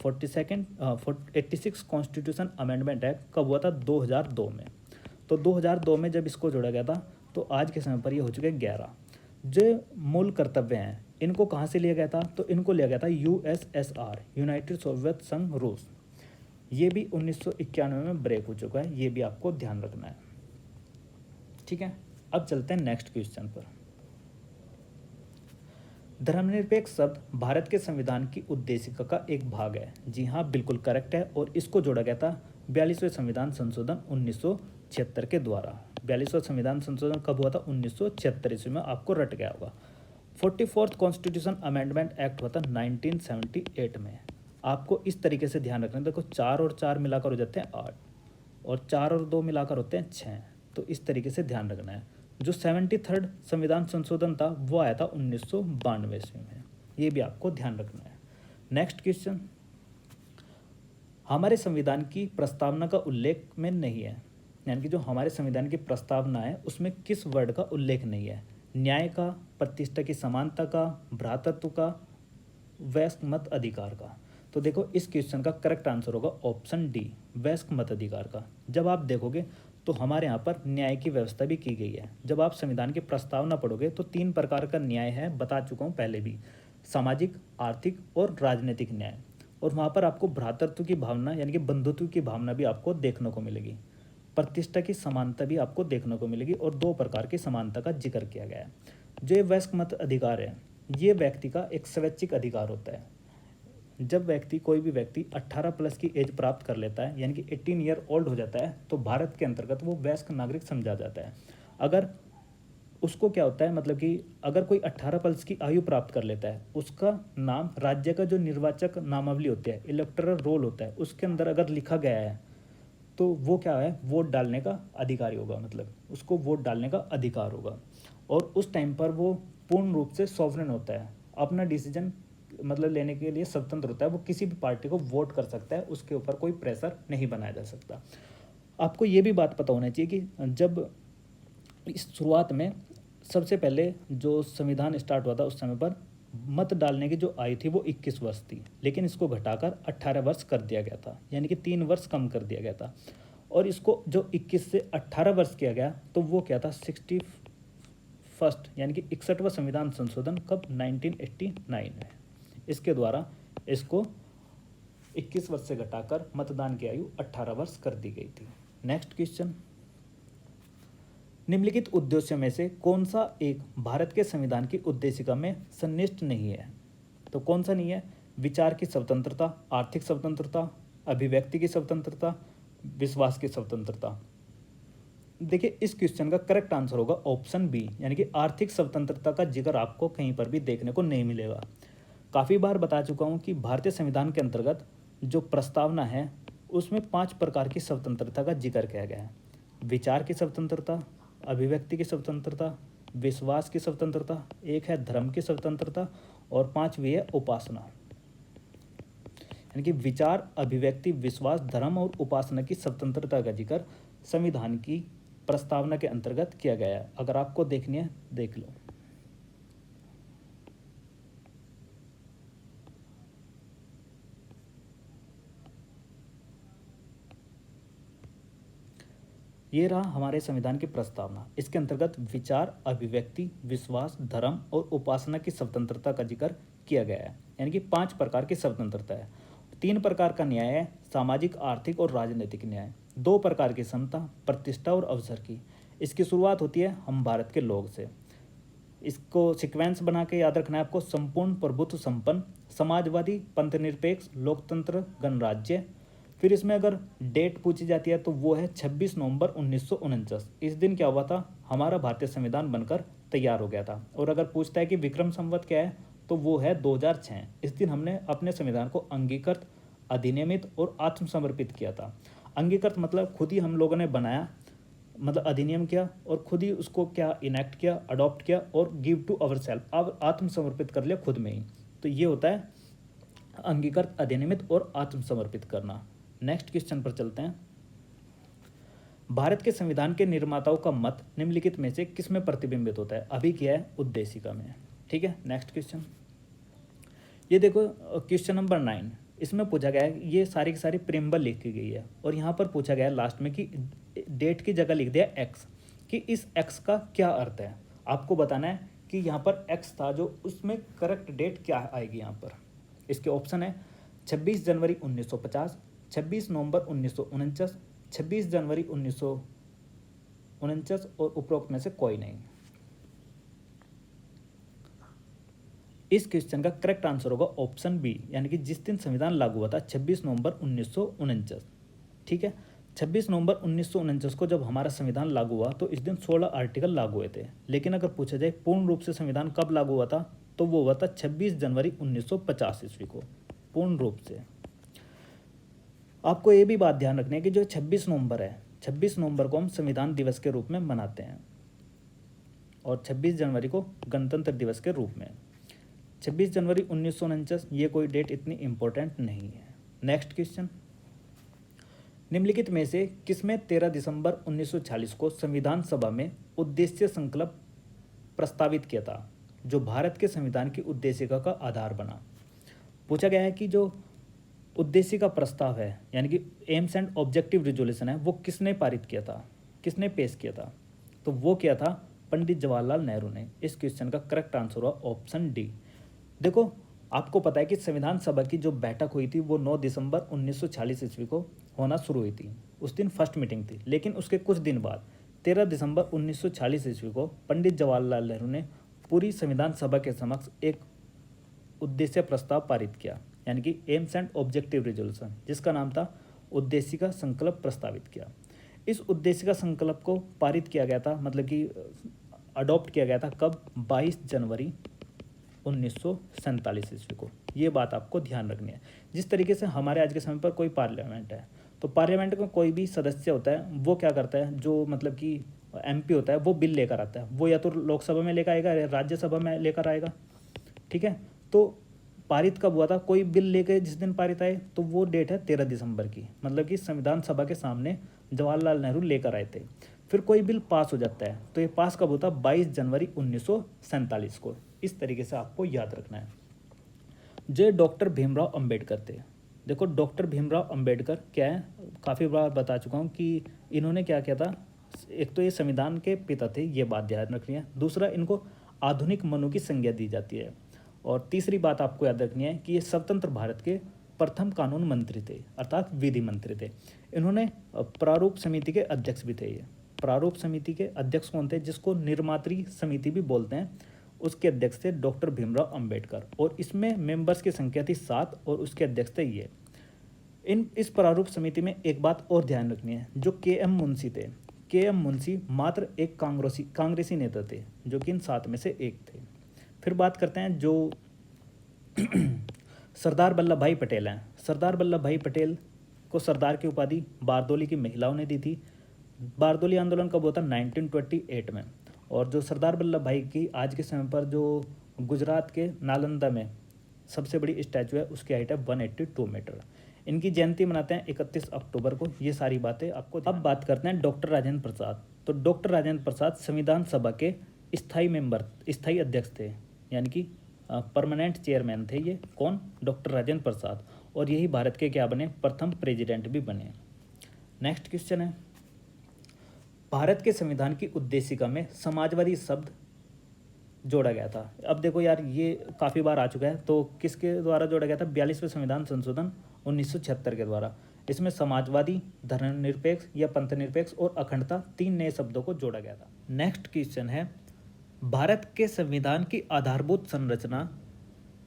86 कॉन्स्टिट्यूशन अमेंडमेंट एक्ट कब हुआ था? 2002 में। तो 2002 में जब इसको जोड़ा गया था तो आज के समय पर ये हो चुके 11। जो मूल कर्तव्य हैं इनको कहाँ से लिया गया था? तो इनको लिया गया था USSR, यूनाइटेड सोवियत संघ रूस। ये भी 1991 में ब्रेक हो चुका है, ये भी आपको ध्यान रखना है। ठीक है, अब चलते हैं नेक्स्ट क्वेश्चन पर। धर्मनिरपेक्ष शब्द भारत के संविधान की उद्देशिका का एक भाग है। जी हाँ, बिल्कुल करेक्ट है, और इसको जोड़ा गया था 42वें संविधान संशोधन 1976 के द्वारा। 42वां संविधान संशोधन कब हुआ था? 1976 ईस्वी में, आपको रट गया होगा। 44th कॉन्स्टिट्यूशन अमेंडमेंट एक्ट हुआ था 1978 में। आपको इस तरीके से ध्यान रखना है, देखो 4 और 4 मिलाकर हो जाते हैं 8, और 4 और 2 मिलाकर होते हैं 6, तो इस तरीके से ध्यान रखना है। जो 73rd संविधान संशोधन था वो आया था 1992 ईस्वी में, ये भी आपको ध्यान रखना है। नेक्स्ट क्वेश्चन, हमारे संविधान की प्रस्तावना का उल्लेख में नहीं है, यानी कि जो हमारे संविधान की प्रस्तावना है उसमें किस वर्ड का उल्लेख नहीं है? न्याय का, प्रतिष्ठा की समानता का, भ्रातृत्व का, वयस्क मत अधिकार का। तो देखो इस क्वेश्चन का करेक्ट आंसर होगा ऑप्शन डी, वयस्क मत अधिकार का। जब आप देखोगे तो हमारे यहाँ पर न्याय की व्यवस्था भी की गई है। जब आप संविधान की प्रस्तावना पढ़ोगे तो 3 प्रकार का न्याय है, बता चुका हूँ पहले भी, सामाजिक, आर्थिक और राजनीतिक न्याय। और वहाँ पर आपको भ्रातृत्व की भावना यानी कि बंधुत्व की भावना भी आपको देखने को मिलेगी। प्रतिष्ठा की समानता भी आपको देखने को मिलेगी, और 2 प्रकार की समानता का जिक्र किया गया है। जो ये वयस्क मत अधिकार है, ये व्यक्ति का एक स्वैच्छिक अधिकार होता है। जब कोई भी व्यक्ति 18 प्लस की एज प्राप्त कर लेता है, यानी कि 18 ईयर ओल्ड हो जाता है, तो भारत के अंतर्गत वो वयस्क नागरिक समझा जाता है। अगर उसको क्या होता है, मतलब कि अगर कोई 18 प्लस की आयु प्राप्त कर लेता है, उसका नाम राज्य का जो निर्वाचक नामावली होती है, इलेक्टोरल रोल होता है, उसके अंदर अगर लिखा गया है तो वो क्या है, वोट डालने का अधिकारी होगा, मतलब उसको वोट डालने का अधिकार होगा। और उस टाइम पर वो पूर्ण रूप से सॉवरेन होता है, अपना डिसीजन मतलब लेने के लिए स्वतंत्र होता है। वो किसी भी पार्टी को वोट कर सकता है, उसके ऊपर कोई प्रेशर नहीं बनाया जा सकता। आपको ये भी बात पता होना चाहिए कि जब इस शुरुआत में सबसे पहले जो संविधान स्टार्ट हुआ था उस समय पर मत डालने की जो आयु थी वो 21 वर्ष थी, लेकिन इसको घटाकर 18 वर्ष कर दिया गया था, यानी कि 3 वर्ष कम कर दिया गया था। और इसको जो 21 से 18 वर्ष किया गया तो वो क्या था 61st यानी कि 61वां संविधान संशोधन कब 1989 है। इसके द्वारा इसको 21 वर्ष से घटाकर मतदान की आयु 18 वर्ष कर दी गई थी। नेक्स्ट क्वेश्चन, निम्नलिखित उद्देश्यों में से कौन सा एक भारत के संविधान की उद्देशिका में सन्निहित नहीं है? तो कौन सा नहीं है? विचार की स्वतंत्रता, आर्थिक स्वतंत्रता, अभिव्यक्ति की स्वतंत्रता, विश्वास की स्वतंत्रता। देखिए इस क्वेश्चन का करेक्ट आंसर होगा ऑप्शन बी, यानी कि आर्थिक स्वतंत्रता का जिक्र आपको कहीं पर भी देखने को नहीं मिलेगा। काफ़ी बार बता चुका हूँ कि भारतीय संविधान के अंतर्गत जो प्रस्तावना है उसमें 5 प्रकार की स्वतंत्रता का जिक्र किया गया है। विचार की स्वतंत्रता, अभिव्यक्ति की स्वतंत्रता, विश्वास की स्वतंत्रता, एक है धर्म की स्वतंत्रता और 5वीं है उपासना। यानी कि विचार, अभिव्यक्ति, विश्वास, धर्म और उपासना की स्वतंत्रता का जिक्र संविधान की प्रस्तावना के अंतर्गत किया गया है। अगर आपको देखनी है देख लो। ये रहा हमारे संविधान की प्रस्तावना। इसके अंतर्गत विचार, अभिव्यक्ति, विश्वास, धर्म और उपासना की स्वतंत्रता का जिक्र किया गया है। यानी कि 5 प्रकार की स्वतंत्रता है। 3 प्रकार का न्याय है, सामाजिक, आर्थिक और राजनीतिक न्याय। 2 प्रकार की समता, प्रतिष्ठा और अवसर की। इसकी शुरुआत होती है हम भारत के लोग से। इसको सीक्वेंस बना के याद रखना है आपको। संपूर्ण प्रभुत्व संपन्न, समाजवादी, पंथनिरपेक्ष, लोकतंत्र, गणराज्य। फिर इसमें अगर डेट पूछी जाती है तो वो है 26 नवंबर 1949। इस दिन क्या हुआ था? हमारा भारतीय संविधान बनकर तैयार हो गया था। और अगर पूछता है कि विक्रम संवत क्या है तो वो है 2006। इस दिन हमने अपने संविधान को अंगीकृत, अधिनियमित और आत्मसमर्पित किया था। अंगीकृत मतलब खुद ही हम लोगों ने बनाया, मतलब अधिनियम किया और खुद ही उसको क्या इनेक्ट किया, अडॉप्ट किया और गिव टू अवर सेल्फ, अब आत्मसमर्पित कर लिया खुद में ही। तो ये होता है अंगीकृत, अधिनियमित और आत्मसमर्पित करना। नेक्स्ट क्वेश्चन पर चलते हैं। भारत के संविधान के निर्माताओं का मत निम्नलिखित में से किसमें प्रतिबिंबित होता है? अभी क्या है? उद्देशिका में। ठीक है, नेक्स्ट क्वेश्चन। ये देखो क्वेश्चन नंबर 9। इसमें पूछा गया है, ये सारी की सारी प्रेम्बल लिखी गई है और यहाँ पर पूछा गया है लास्ट में कि डेट की जगह लिख दिया एक्स, कि इस एक्स का क्या अर्थ है। आपको बताना है कि यहाँ पर एक्स था जो, उसमें करेक्ट डेट क्या आएगी यहाँ पर। इसके ऑप्शन है 26 जनवरी 1950, 26 नवंबर 1949, 26 जनवरी 1949 और उपरोक्त में से कोई नहीं। इस क्वेश्चन का करेक्ट आंसर होगा ऑप्शन बी, यानी कि जिस दिन संविधान लागू हुआ था 26 नवंबर 1949। ठीक है, 26 नवंबर 1949 को जब हमारा संविधान लागू हुआ तो इस दिन 16 आर्टिकल लागू हुए थे। लेकिन अगर पूछा जाए पूर्ण रूप से संविधान कब लागू हुआ था तो वो हुआ था 26 जनवरी 1950 ईस्वी को, पूर्ण रूप से। आपको ये भी बात ध्यान रखनी है कि जो 26 नवंबर है, 26 नवंबर को हम संविधान दिवस के रूप में मनाते हैं और 26 जनवरी को गणतंत्र दिवस के रूप में। 26 जनवरी 1949 ये कोई डेट इतनी इम्पोर्टेंट नहीं है। नेक्स्ट क्वेश्चन, निम्नलिखित में से किसमें 13 दिसंबर 1946 को संविधान सभा में उद्देश्य संकल्प प्रस्तावित किया था, जो भारत के संविधान की उद्देशिका का आधार बना? पूछा गया है कि जो उद्देशिका प्रस्ताव है, यानी कि एम्स एंड ऑब्जेक्टिव रिजोल्यूशन है, वो किसने पारित किया था, किसने पेश किया था? तो वो किया था पंडित जवाहरलाल नेहरू ने। इस क्वेश्चन का करेक्ट आंसर हुआ ऑप्शन डी। देखो आपको पता है कि संविधान सभा की जो बैठक हुई थी वो 9 दिसंबर 1946 ईस्वी को होना शुरू हुई थी। उस दिन फर्स्ट मीटिंग थी, लेकिन उसके कुछ दिन बाद 13 दिसंबर 1946 ईस्वी को पंडित जवाहरलाल नेहरू ने पूरी संविधान सभा के समक्ष एक उद्देश्य प्रस्ताव पारित किया, यानी कि एम्स एंड ऑब्जेक्टिव रिजोल्यूशन, जिसका नाम था उद्देशिका संकल्प प्रस्तावित किया। इस उद्देशिका संकल्प को पारित किया गया था, मतलब कि अडॉप्ट किया गया था कब? 22 जनवरी 1947 ईस्वी को। ये बात आपको ध्यान रखनी है। जिस तरीके से हमारे आज के समय पर कोई पार्लियामेंट है तो पार्लियामेंट का कोई भी सदस्य होता है वो क्या करता है, जो मतलब कि एमपी होता है वो बिल लेकर आता है, वो या तो लोकसभा में लेकर आएगा या राज्यसभा में लेकर आएगा। ठीक है, तो पारित कब हुआ था? कोई बिल लेकर जिस दिन पारित आए तो वो डेट है 13 दिसंबर की, मतलब कि संविधान सभा के सामने जवाहरलाल नेहरू लेकर आए थे। फिर कोई बिल पास हो जाता है तो ये पास कब होता? 22 जनवरी 1947 को। इस तरीके से आपको याद रखना है। जो डॉक्टर भीमराव अंबेडकर थे, देखो डॉक्टर भीमराव अंबेडकर क्या है? काफ़ी बार बता चुका हूँ कि इन्होंने क्या किया था। एक तो ये संविधान के पिता थे, ये बात ध्यान रखनी है। दूसरा, इनको आधुनिक मनु की संज्ञा दी जाती है। और तीसरी बात आपको याद रखनी है कि ये स्वतंत्र भारत के प्रथम कानून मंत्री थे, अर्थात विधि मंत्री थे। इन्होंने प्रारूप समिति के अध्यक्ष भी थे। ये प्रारूप समिति के अध्यक्ष कौन थे, जिसको निर्मात्री समिति भी बोलते हैं, उसके अध्यक्ष थे डॉक्टर भीमराव अंबेडकर। और इसमें मेंबर्स की संख्या थी 7 और उसके अध्यक्ष थे ये। इस प्रारूप समिति में एक बात और ध्यान रखनी है, जो के.एम. मुंशी थे। के.एम. मुंशी मात्र एक कांग्रेसी नेता थे, जो कि इन 7 में से एक थे। फिर बात करते हैं जो सरदार वल्लभ भाई पटेल हैं। सरदार वल्लभ भाई पटेल को सरदार की उपाधि बारदोली की महिलाओं ने दी थी। बारदोली आंदोलन कब होता? 1928 में। और जो सरदार वल्लभ भाई की आज के समय पर जो गुजरात के नालंदा में सबसे बड़ी स्टैचू है, उसकी हाइट है 182 मीटर। इनकी जयंती मनाते हैं 31 अक्टूबर को। ये सारी बातें आपको। अब बात करते हैं डॉक्टर राजेंद्र प्रसाद। तो डॉक्टर राजेंद्र प्रसाद संविधान सभा के स्थायी अध्यक्ष थे, यानी कि परमानेंट चेयरमैन थे ये। कौन? डॉक्टर राजेंद्र प्रसाद। और यही भारत के क्या बने? प्रथम प्रेसिडेंट भी बने। नेक्स्ट क्वेश्चन है, भारत के संविधान की उद्देशिका में समाजवादी शब्द जोड़ा गया था। अब देखो यार, ये काफ़ी बार आ चुका है। तो किसके द्वारा जोड़ा गया था? 42वें संविधान संशोधन 1976 के द्वारा। इसमें समाजवादी, धर्मनिरपेक्ष या पंथनिरपेक्ष और अखंडता 3 नए शब्दों को जोड़ा गया था। नेक्स्ट क्वेश्चन है, भारत के संविधान की आधारभूत संरचना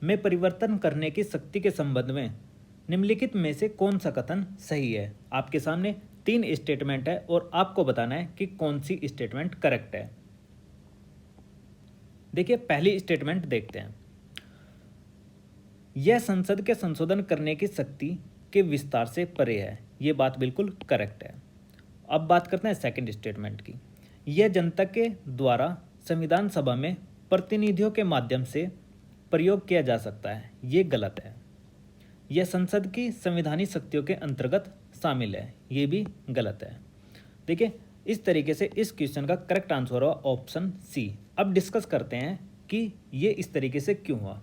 में परिवर्तन करने की शक्ति के संबंध में निम्नलिखित में से कौन सा कथन सही है? आपके सामने 3 स्टेटमेंट है और आपको बताना है कि कौन सी स्टेटमेंट करेक्ट है। देखिए, पहली स्टेटमेंट देखते हैं। यह संसद के संशोधन करने की शक्ति के विस्तार से परे है। ये बात बिल्कुल करेक्ट है। अब बात करते हैं सेकंड स्टेटमेंट की। यह जनता के द्वारा संविधान सभा में प्रतिनिधियों के माध्यम से प्रयोग किया जा सकता है। ये गलत है। यह संसद की संवैधानिक शक्तियों के अंतर्गत शामिल है। ये भी गलत है। देखिए, इस तरीके से इस क्वेश्चन का करेक्ट आंसर हुआ ऑप्शन सी। अब डिस्कस करते हैं कि ये इस तरीके से क्यों हुआ।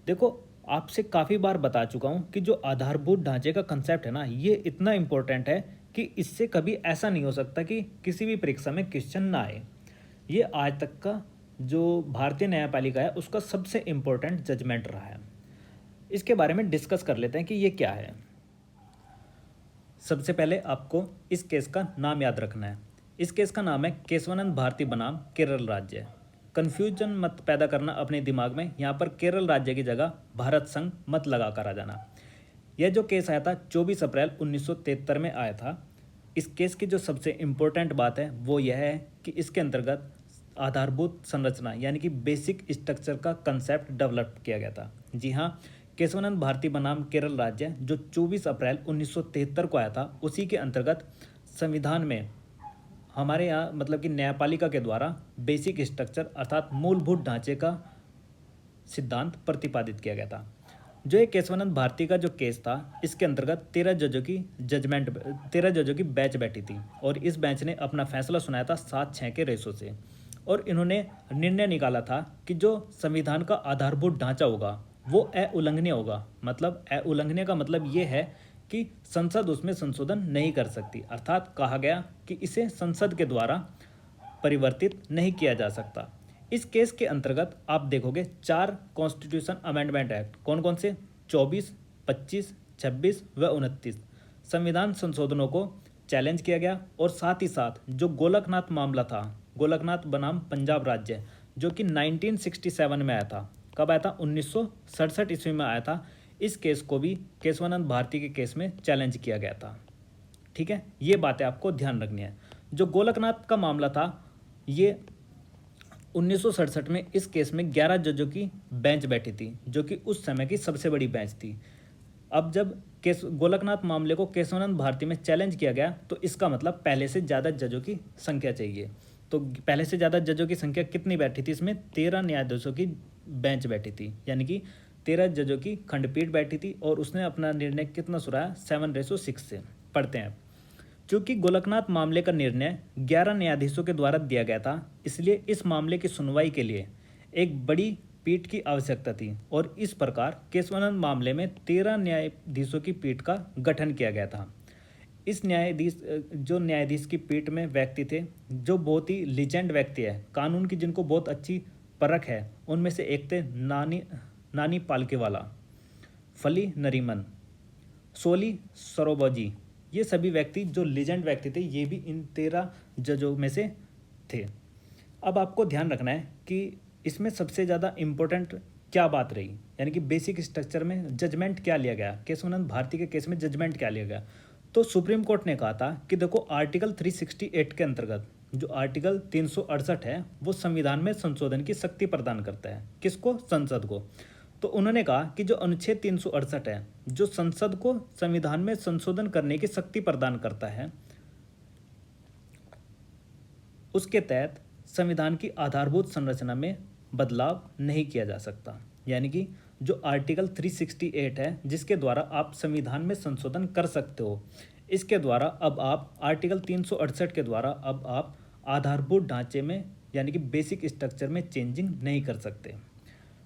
देखो, आपसे काफ़ी बार बता चुका हूँ कि जो आधारभूत ढांचे का कंसेप्ट है ना, ये इतना इम्पोर्टेंट है कि इससे कभी ऐसा नहीं हो सकता कि किसी भी परीक्षा में क्वेश्चन ना आए। ये आज तक का जो भारतीय न्यायपालिका है उसका सबसे इम्पोर्टेंट जजमेंट रहा है। इसके बारे में डिस्कस कर लेते हैं कि ये क्या है। सबसे पहले आपको इस केस का नाम याद रखना है। इस केस का नाम है केशवानंद भारती बनाम केरल राज्य। कन्फ्यूजन मत पैदा करना अपने दिमाग में। यहाँ पर केरल राज्य की जगह भारत संघ मत लगा कर आ जाना। यह जो केस आया था 24 अप्रैल 1973 में आया था। इस केस की जो सबसे इम्पोर्टेंट बात है वो यह है कि इसके अंतर्गत आधारभूत संरचना यानी कि बेसिक स्ट्रक्चर का कंसेप्ट डेवलप किया गया था। जी हाँ, केशवानंद भारती बनाम केरल राज्य जो 24 अप्रैल 1973 को आया था, उसी के अंतर्गत संविधान में हमारे यहाँ मतलब कि न्यायपालिका के द्वारा बेसिक स्ट्रक्चर अर्थात मूलभूत ढांचे का सिद्धांत प्रतिपादित किया गया था। जो ये केशवानंद भारती का जो केस था, इसके अंतर्गत 13 जजों की बेंच बैठी थी और इस बेंच ने अपना फैसला सुनाया था 7-6 के रेशो से। और इन्होंने निर्णय निकाला था कि जो संविधान का आधारभूत ढांचा होगा वो अउल्लंघनीय होगा। मतलब अउल्लंघनीय का मतलब ये है कि संसद उसमें संशोधन नहीं कर सकती। अर्थात कहा गया कि इसे संसद के द्वारा परिवर्तित नहीं किया जा सकता। इस केस के अंतर्गत आप देखोगे 4 कॉन्स्टिट्यूशन अमेंडमेंट एक्ट, कौन कौन से? 24, 25, 26 व 29 संविधान संशोधनों को चैलेंज किया गया। और साथ ही साथ जो गोलकनाथ मामला था, गोलकनाथ बनाम पंजाब राज्य, जो कि 1967 में आया था। कब आया था? 1967 ईस्वी में आया था। इस केस को भी केशवानंद भारती के केस में चैलेंज किया गया था। ठीक है, ये बातें आपको ध्यान रखनी है। जो गोलकनाथ का मामला था, ये 1967 में इस केस में 11 जजों की बेंच बैठी थी, जो कि उस समय की सबसे बड़ी बेंच थी। अब जब गोलकनाथ मामले को केशवानंद भारती में चैलेंज किया गया, तो इसका मतलब पहले से ज़्यादा जजों की संख्या चाहिए। तो पहले से ज़्यादा जजों की संख्या कितनी बैठी थी? इसमें 13 न्यायाधीशों की बेंच बैठी थी, यानी कि 13 जजों की खंडपीठ बैठी थी। और उसने अपना निर्णय कितना सुनाया? 7:6 से। पढ़ते हैं। चूंकि गोलकनाथ मामले का निर्णय 11 न्यायाधीशों के द्वारा दिया गया था, इसलिए इस मामले की सुनवाई के लिए एक बड़ी पीठ की आवश्यकता थी। और इस प्रकार केशवानंद मामले में 13 न्यायाधीशों की पीठ का गठन किया गया था। इस जो न्यायाधीश की पीठ में व्यक्ति थे, जो बहुत ही लीजेंड व्यक्ति है, कानून की जिनको बहुत अच्छी परख है, उनमें से एक थे नानी नानी पालकेवाला, फली नरीमन, सोली सरोबोजी। ये सभी व्यक्ति जो लीजेंड व्यक्ति थे, ये भी इन 13 जजों में से थे। अब आपको ध्यान रखना है कि इसमें सबसे ज़्यादा इम्पोर्टेंट क्या बात रही, यानी कि बेसिक स्ट्रक्चर में जजमेंट क्या लिया गया, केशवानंद भारती के केस में जजमेंट क्या लिया गया। तो सुप्रीम कोर्ट ने कहा था कि देखो आर्टिकल 368 के अंतर्गत जो आर्टिकल 368 है वो संविधान में संशोधन की शक्ति प्रदान करता है। किसको? संसद को। तो उन्होंने कहा कि जो अनुच्छेद 368 है जो संसद को संविधान में संशोधन करने की शक्ति प्रदान करता है, उसके तहत संविधान की आधारभूत संरचना में बदलाव नहीं किया जा सकता। यानी कि जो आर्टिकल 368 है जिसके द्वारा आप संविधान में संशोधन कर सकते हो, इसके द्वारा अब आप आर्टिकल 368 के द्वारा अब आप आधारभूत ढांचे में यानी कि बेसिक स्ट्रक्चर में चेंजिंग नहीं कर सकते।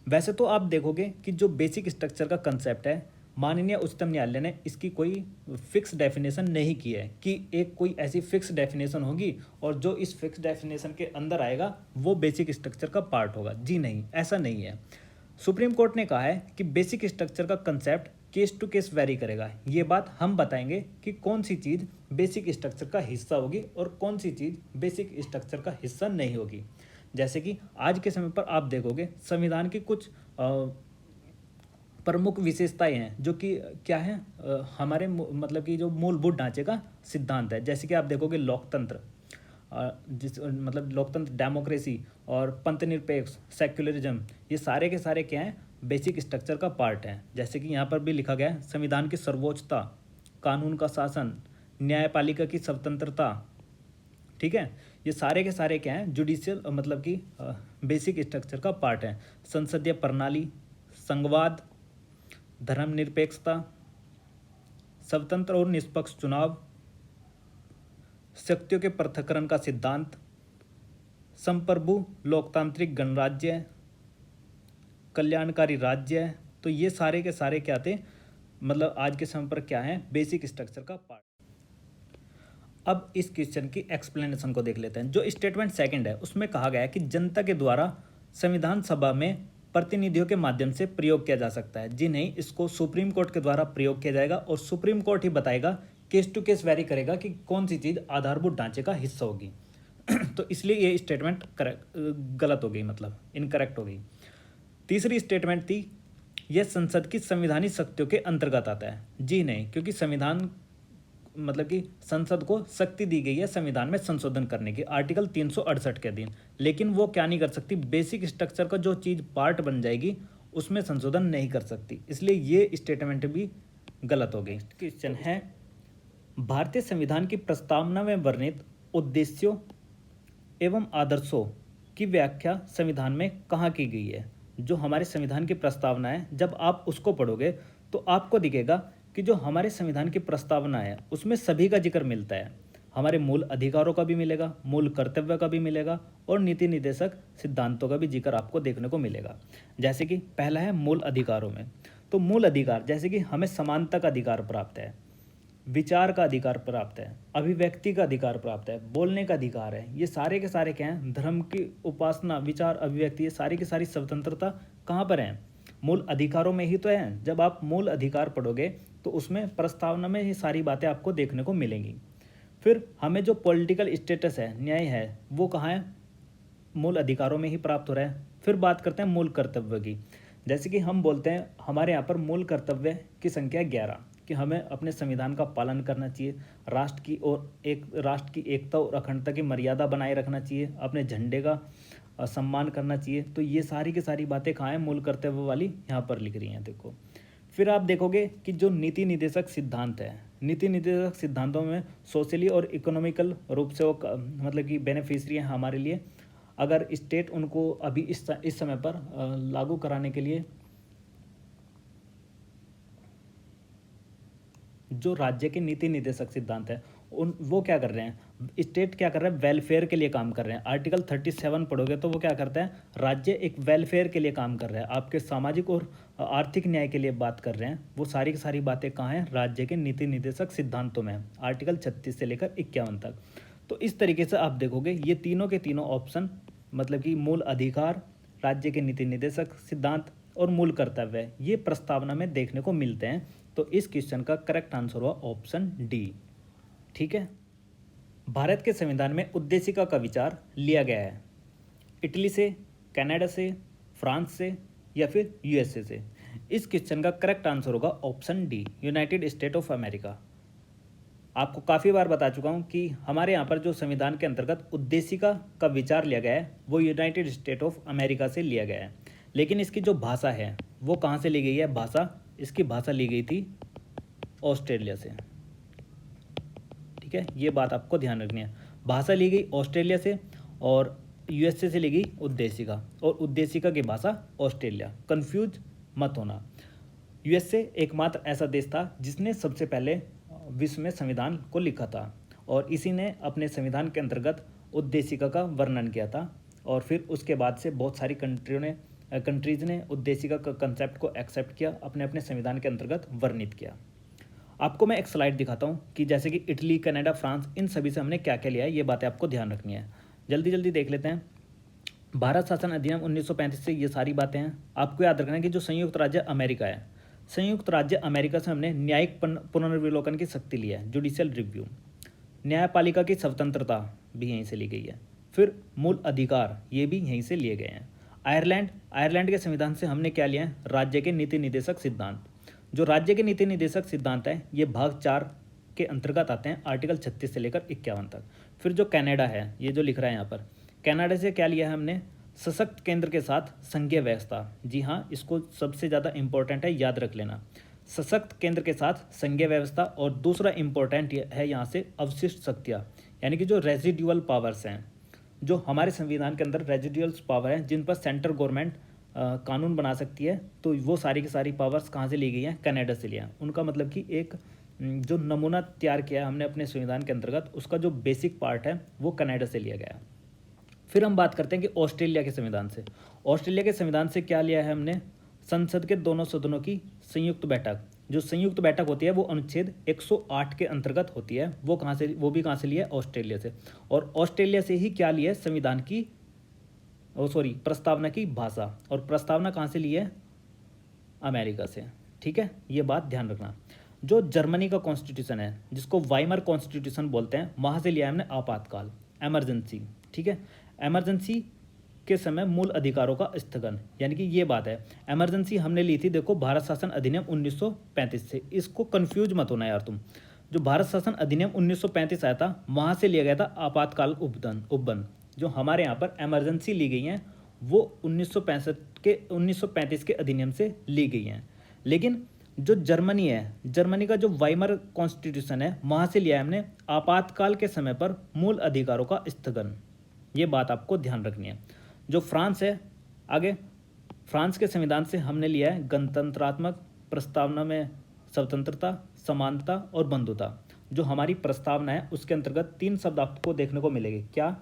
वैसे तो आप देखोगे कि जो बेसिक स्ट्रक्चर का कंसेप्ट है, माननीय उच्चतम न्यायालय ने इसकी कोई फिक्स डेफिनेशन नहीं की है कि एक कोई ऐसी फिक्स डेफिनेशन होगी और जो इस फिक्स डेफिनेशन के अंदर आएगा वो बेसिक स्ट्रक्चर का पार्ट होगा। जी नहीं, ऐसा नहीं है। सुप्रीम कोर्ट ने कहा है कि बेसिक स्ट्रक्चर का concept case to case vary करेगा। ये बात हम बताएंगे कि कौन सी चीज़ बेसिक स्ट्रक्चर का हिस्सा होगी और कौन सी चीज़ बेसिक स्ट्रक्चर का हिस्सा नहीं होगी। जैसे कि आज के समय पर आप देखोगे संविधान की कुछ प्रमुख विशेषताएं हैं जो कि क्या है, हमारे मतलब कि जो मूलभूत ढांचे का सिद्धांत है। जैसे कि आप देखोगे लोकतंत्र, जिस मतलब लोकतंत्र, डेमोक्रेसी और पंथनिरपेक्ष, सेक्युलरिज्म, ये सारे के सारे क्या हैं, बेसिक स्ट्रक्चर का पार्ट हैं। जैसे कि यहाँ पर भी लिखा गया है संविधान की सर्वोच्चता, कानून का शासन, न्यायपालिका की स्वतंत्रता। ठीक है, ये सारे के सारे क्या हैं, जुडिशियल मतलब कि बेसिक स्ट्रक्चर का पार्ट है। संसदीय प्रणाली, संघवाद, धर्मनिरपेक्षता, स्वतंत्र और निष्पक्ष चुनाव, शक्तियों के पृथक्करण का सिद्धांत, संप्रभु लोकतांत्रिक गणराज्य, कल्याणकारी राज्य। तो ये सारे के सारे क्या थे, मतलब आज के समय पर क्या है, बेसिक स्ट्रक्चर का पार्ट। अब इस क्वेश्चन की एक्सप्लेनेशन को देख लेते हैं। जो स्टेटमेंट सेकंड है उसमें कहा गया है कि जनता के द्वारा संविधान सभा में प्रतिनिधियों के माध्यम से प्रयोग किया जा सकता है। जी नहीं, इसको सुप्रीम कोर्ट के द्वारा प्रयोग किया जाएगा और सुप्रीम कोर्ट ही बताएगा, केस टू केस वेरी करेगा कि कौन सी चीज़ आधारभूत ढांचे का हिस्सा होगी। तो इसलिए ये स्टेटमेंट गलत हो गई, मतलब इनकरेक्ट हो गई। तीसरी स्टेटमेंट थी यह संसद की संवैधानिक शक्तियों के अंतर्गत आता है। जी नहीं, क्योंकि संविधान मतलब कि संसद को शक्ति दी गई है संविधान में संशोधन करने की आर्टिकल 368 के अधीन, लेकिन वो क्या नहीं कर सकती, बेसिक स्ट्रक्चर का जो चीज़ पार्ट बन जाएगी उसमें संशोधन नहीं कर सकती। इसलिए ये स्टेटमेंट भी गलत हो गई। क्वेश्चन है, भारतीय संविधान की प्रस्तावना में वर्णित उद्देश्यों एवं आदर्शों की व्याख्या संविधान में कहाँ की गई है। जो हमारे संविधान की प्रस्तावना है, जब आप उसको पढ़ोगे तो आपको दिखेगा कि जो हमारे संविधान की प्रस्तावना है उसमें सभी का जिक्र मिलता है। हमारे मूल अधिकारों का भी मिलेगा, मूल कर्तव्य का भी मिलेगा और नीति निर्देशक सिद्धांतों का भी जिक्र आपको देखने को मिलेगा। जैसे कि पहला है मूल अधिकारों में, तो मूल अधिकार जैसे कि हमें समानता का अधिकार प्राप्त है, विचार का अधिकार प्राप्त है, अभिव्यक्ति का अधिकार प्राप्त है, बोलने का अधिकार है। ये सारे के सारे क्या हैं, धर्म की उपासना, विचार, अभिव्यक्ति, ये सारी की सारी स्वतंत्रता कहाँ पर है, मूल अधिकारों में ही तो है। जब आप मूल अधिकार पढ़ोगे तो उसमें प्रस्तावना में ये सारी बातें आपको देखने को मिलेंगी। फिर हमें जो पॉलिटिकल स्टेटस है, न्याय है, वो कहाँ है, मूल अधिकारों में ही प्राप्त हो रहा है। फिर बात करते हैं मूल कर्तव्य की। जैसे कि हम बोलते हैं हमारे यहाँ पर मूल कर्तव्य की संख्या 11, कि हमें अपने संविधान का पालन करना चाहिए, राष्ट्र की एकता और अखंडता की मर्यादा बनाए रखना चाहिए, अपने झंडे का सम्मान करना चाहिए। तो ये सारी की सारी बातें कहाँ हैं, मूल कर्तव्य वाली यहाँ पर लिख रही हैं। देखो, फिर आप देखोगे कि जो नीति निर्देशक सिद्धांत है, नीति निर्देशक सिद्धांतों में सोशली और इकोनॉमिकल रूप से वो मतलब कि बेनिफिशियरी हैं हमारे लिए। अगर स्टेट उनको अभी इस समय पर लागू कराने के लिए जो राज्य के नीति निर्देशक सिद्धांत है उन वो क्या कर रहे हैं, स्टेट क्या कर रहा है, वेलफेयर के लिए काम कर रहे हैं। आर्टिकल 37 पढ़ोगे तो वो क्या करता है, राज्य एक वेलफेयर के लिए काम कर रहा है, आपके सामाजिक और आर्थिक न्याय के लिए बात कर रहे हैं। वो सारी की सारी बातें कहाँ हैं, राज्य के नीति निर्देशक सिद्धांतों में, आर्टिकल 36 से लेकर 51 तक। तो इस तरीके से आप देखोगे ये तीनों के तीनों ऑप्शन, मतलब कि मूल अधिकार, राज्य के नीति निर्देशक सिद्धांत और मूल कर्तव्य, ये प्रस्तावना में देखने को मिलते हैं। तो इस क्वेश्चन का करेक्ट आंसर हुआ ऑप्शन डी। ठीक है। भारत के संविधान में उद्देशिका का विचार लिया गया है इटली से, कनाडा से, फ्रांस से या फिर यूएसए से। इस क्वेश्चन का करेक्ट आंसर होगा option D, United state of America. आपको काफ़ी बार बता चुका हूँ कि हमारे यहाँ पर जो संविधान के अंतर्गत उद्देशिका का विचार लिया गया है वो यूनाइटेड स्टेट ऑफ अमेरिका से लिया गया है, लेकिन इसकी जो भाषा है वो कहाँ से ली गई है, इसकी भाषा ली गई थी ऑस्ट्रेलिया से। ठीक है, ये बात आपको ध्यान रखनी है, भाषा ली गई ऑस्ट्रेलिया से और यूएसए से ली गई उद्देशिका, और उद्देशिका की भाषा ऑस्ट्रेलिया, कंफ्यूज मत होना। यूएसए एकमात्र ऐसा देश था जिसने सबसे पहले विश्व में संविधान को लिखा था और इसी ने अपने संविधान के अंतर्गत उद्देशिका का वर्णन किया था, और फिर उसके बाद से बहुत सारी कंट्रीज़ ने उद्देशिका का कंसेप्ट को एक्सेप्ट किया, अपने अपने संविधान के अंतर्गत वर्णित किया। आपको मैं एक स्लाइड दिखाता हूँ कि जैसे कि इटली, कनाडा, फ्रांस, इन सभी से हमने क्या क्या लिया है, ये बातें आपको ध्यान रखनी है। जल्दी जल्दी देख लेते हैं। भारत शासन अधिनियम 1935 से ये सारी बातें हैं। आपको याद रखना है कि जो संयुक्त राज्य अमेरिका है, संयुक्त राज्य अमेरिका से हमने न्यायिक पुनर्विलोकन की शक्ति ली है, जुडिशियल रिव्यू। न्यायपालिका की स्वतंत्रता भी यहीं से ली गई है। फिर मूल अधिकार, ये भी यहीं से लिए गए हैं। आयरलैंड के संविधान से हमने क्या लिया है, राज्य के नीति निर्देशक सिद्धांत। जो राज्य के नीति निर्देशक सिद्धांत है ये भाग 4 के अंतर्गत आते हैं, आर्टिकल 36 से लेकर 51 तक। फिर जो कनाडा है, ये जो लिख रहा है यहाँ पर, कनाडा से क्या लिया है हमने, सशक्त केंद्र के साथ संघीय व्यवस्था। जी हाँ, इसको सबसे ज़्यादा इंपॉर्टेंट है, याद रख लेना, सशक्त केंद्र के साथ संघीय व्यवस्था। और दूसरा इंपॉर्टेंट है यहाँ से अवशिष्ट शक्तियाँ, यानी कि जो रेजिडुअल पावर्स हैं, जो हमारे संविधान के अंदर रेजिडुअल्स पावर हैं जिन पर सेंट्रल गवर्नमेंट कानून बना सकती है, तो वो सारी की सारी पावर्स कहाँ से ली गई हैं, कनाडा से लिया। उनका मतलब कि एक जो नमूना तैयार किया है हमने अपने संविधान के अंतर्गत, उसका जो बेसिक पार्ट है वो कनाडा से लिया गया। फिर हम बात करते हैं कि ऑस्ट्रेलिया के संविधान से। ऑस्ट्रेलिया के संविधान से क्या लिया है हमने, संसद के दोनों सदनों की संयुक्त बैठक। जो संयुक्त बैठक होती है वो अनुच्छेद 108 के अंतर्गत होती है, वो कहाँ से, वो भी कहाँ से लिया है, ऑस्ट्रेलिया से। और ऑस्ट्रेलिया से ही क्या लिया है, संविधान की प्रस्तावना की भाषा, और प्रस्तावना कहाँ से ली है, अमेरिका से। ठीक है, ये बात ध्यान रखना। जो जर्मनी का कॉन्स्टिट्यूशन है, जिसको वाइमर कॉन्स्टिट्यूशन बोलते हैं, वहाँ से लिया है हमने आपातकाल, एमरजेंसी। ठीक है, एमरजेंसी के समय मूल अधिकारों का स्थगन, यानी कि ये बात है। एमरजेंसी हमने ली थी, देखो, भारत शासन अधिनियम 1935 से। इसको कंफ्यूज मत होना यार तुम। जो भारत शासन अधिनियम 1935 आया था, वहाँ से लिया गया था आपातकाल उपबंध। जो हमारे यहाँ पर इमरजेंसी ली गई हैं वो 1935 के अधिनियम से ली गई हैं। लेकिन जो जर्मनी है, जर्मनी का जो वाइमर कॉन्स्टिट्यूशन है, वहाँ से लिया है हमने आपातकाल के समय पर मूल अधिकारों का स्थगन। ये बात आपको ध्यान रखनी है। जो फ्रांस है, आगे फ्रांस के संविधान से हमने लिया है गणतंत्रात्मक प्रस्तावना में स्वतंत्रता, समानता और बंधुता। जो हमारी प्रस्तावना है उसके अंतर्गत 3 शब्द आपको देखने को मिलेंगे, क्या,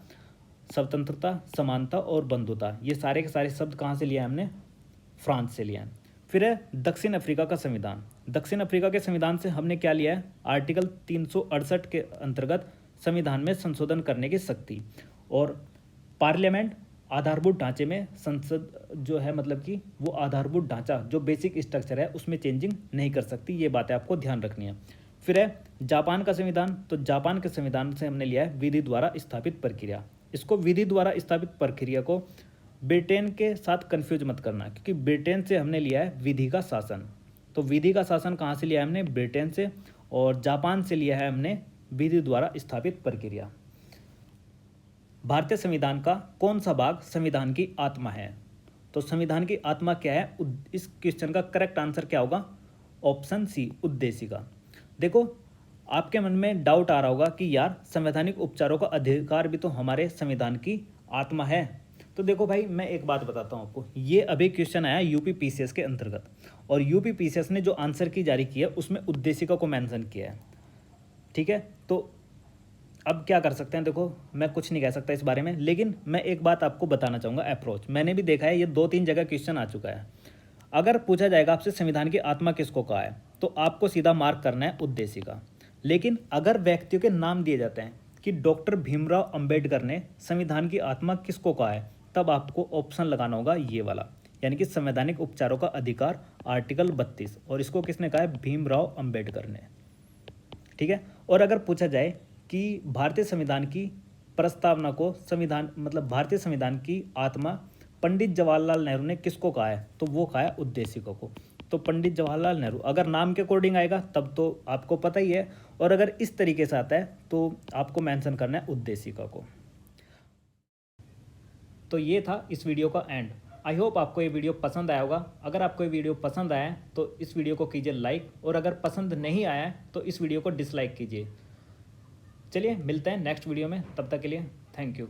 स्वतंत्रता, समानता और बंधुता। ये सारे के सारे शब्द कहाँ से लिया है हमने, फ्रांस से लिया है। फिर है दक्षिण अफ्रीका का संविधान। दक्षिण अफ्रीका के संविधान से हमने क्या लिया है, आर्टिकल 368 के अंतर्गत संविधान में संशोधन करने की शक्ति। और पार्लियामेंट आधारभूत ढांचे में, संसद जो है मतलब कि वो आधारभूत ढांचा जो बेसिक स्ट्रक्चर है उसमें चेंजिंग नहीं कर सकती। ये बातें आपको ध्यान रखनी है। फिर है जापान का संविधान। तो जापान के संविधान से हमने लिया है विधि द्वारा स्थापित प्रक्रिया। इसको विधि द्वारा स्थापित प्रक्रिया को ब्रिटेन के साथ कंफ्यूज मत करना, क्योंकि ब्रिटेन से हमने लिया है विधि का शासन। तो विधि का शासन कहाँ से लिया है हमने, ब्रिटेन से। और जापान से लिया है हमने विधि द्वारा स्थापित प्रक्रिया। भारतीय संविधान का कौन सा भाग संविधान की आत्मा है। तो संविधान की आत्मा क्या है, इस क्वेश्चन का करेक्ट आंसर क्या होगा, ऑप्शन सी, उद्देशिका। देखो, आपके मन में डाउट आ रहा होगा कि यार संवैधानिक उपचारों का अधिकार भी तो हमारे संविधान की आत्मा है। तो देखो भाई, मैं एक बात बताता हूँ आपको। ये अभी क्वेश्चन आया यूपी पीसीएस के अंतर्गत, और यूपी पीसीएस ने जो आंसर की जारी की है उसमें उद्देशिका को मेंशन किया है। ठीक है, तो अब क्या कर सकते हैं, देखो मैं कुछ नहीं कह सकता इस बारे में, लेकिन मैं एक बात आपको बताना चाहूँगा। अप्रोच मैंने भी देखा है, ये 2-3 जगह क्वेश्चन आ चुका है। अगर पूछा जाएगा आपसे संविधान की आत्मा किसको कहा है, तो आपको सीधा मार्क करना है उद्देश्य का। लेकिन अगर व्यक्तियों के नाम दिए जाते हैं कि डॉक्टर भीमराव अंबेडकर ने संविधान की आत्मा किसको कहा है, तब आपको ऑप्शन लगाना होगा ये वाला, यानी कि संवैधानिक उपचारों का अधिकार, आर्टिकल 32, और इसको किसने कहा है, भीमराव अंबेडकर ने। ठीक है। और अगर पूछा जाए कि भारतीय संविधान की प्रस्तावना को संविधान मतलब भारतीय संविधान की आत्मा पंडित जवाहरलाल नेहरू ने किसको कहा है, तो वो कहा है उद्देशिका को। तो पंडित जवाहरलाल नेहरू अगर नाम के अकॉर्डिंग आएगा तब तो आपको पता ही है, और अगर इस तरीके से आता है तो आपको मेंशन करना है उद्देशिका को। तो ये था इस वीडियो का एंड। आई होप आपको ये वीडियो पसंद आया होगा। अगर आपको ये वीडियो पसंद आया है तो इस वीडियो को कीजिए लाइक, और अगर पसंद नहीं आया है तो इस वीडियो को डिसलाइक कीजिए। चलिए मिलते हैं नेक्स्ट वीडियो में, तब तक के लिए थैंक यू।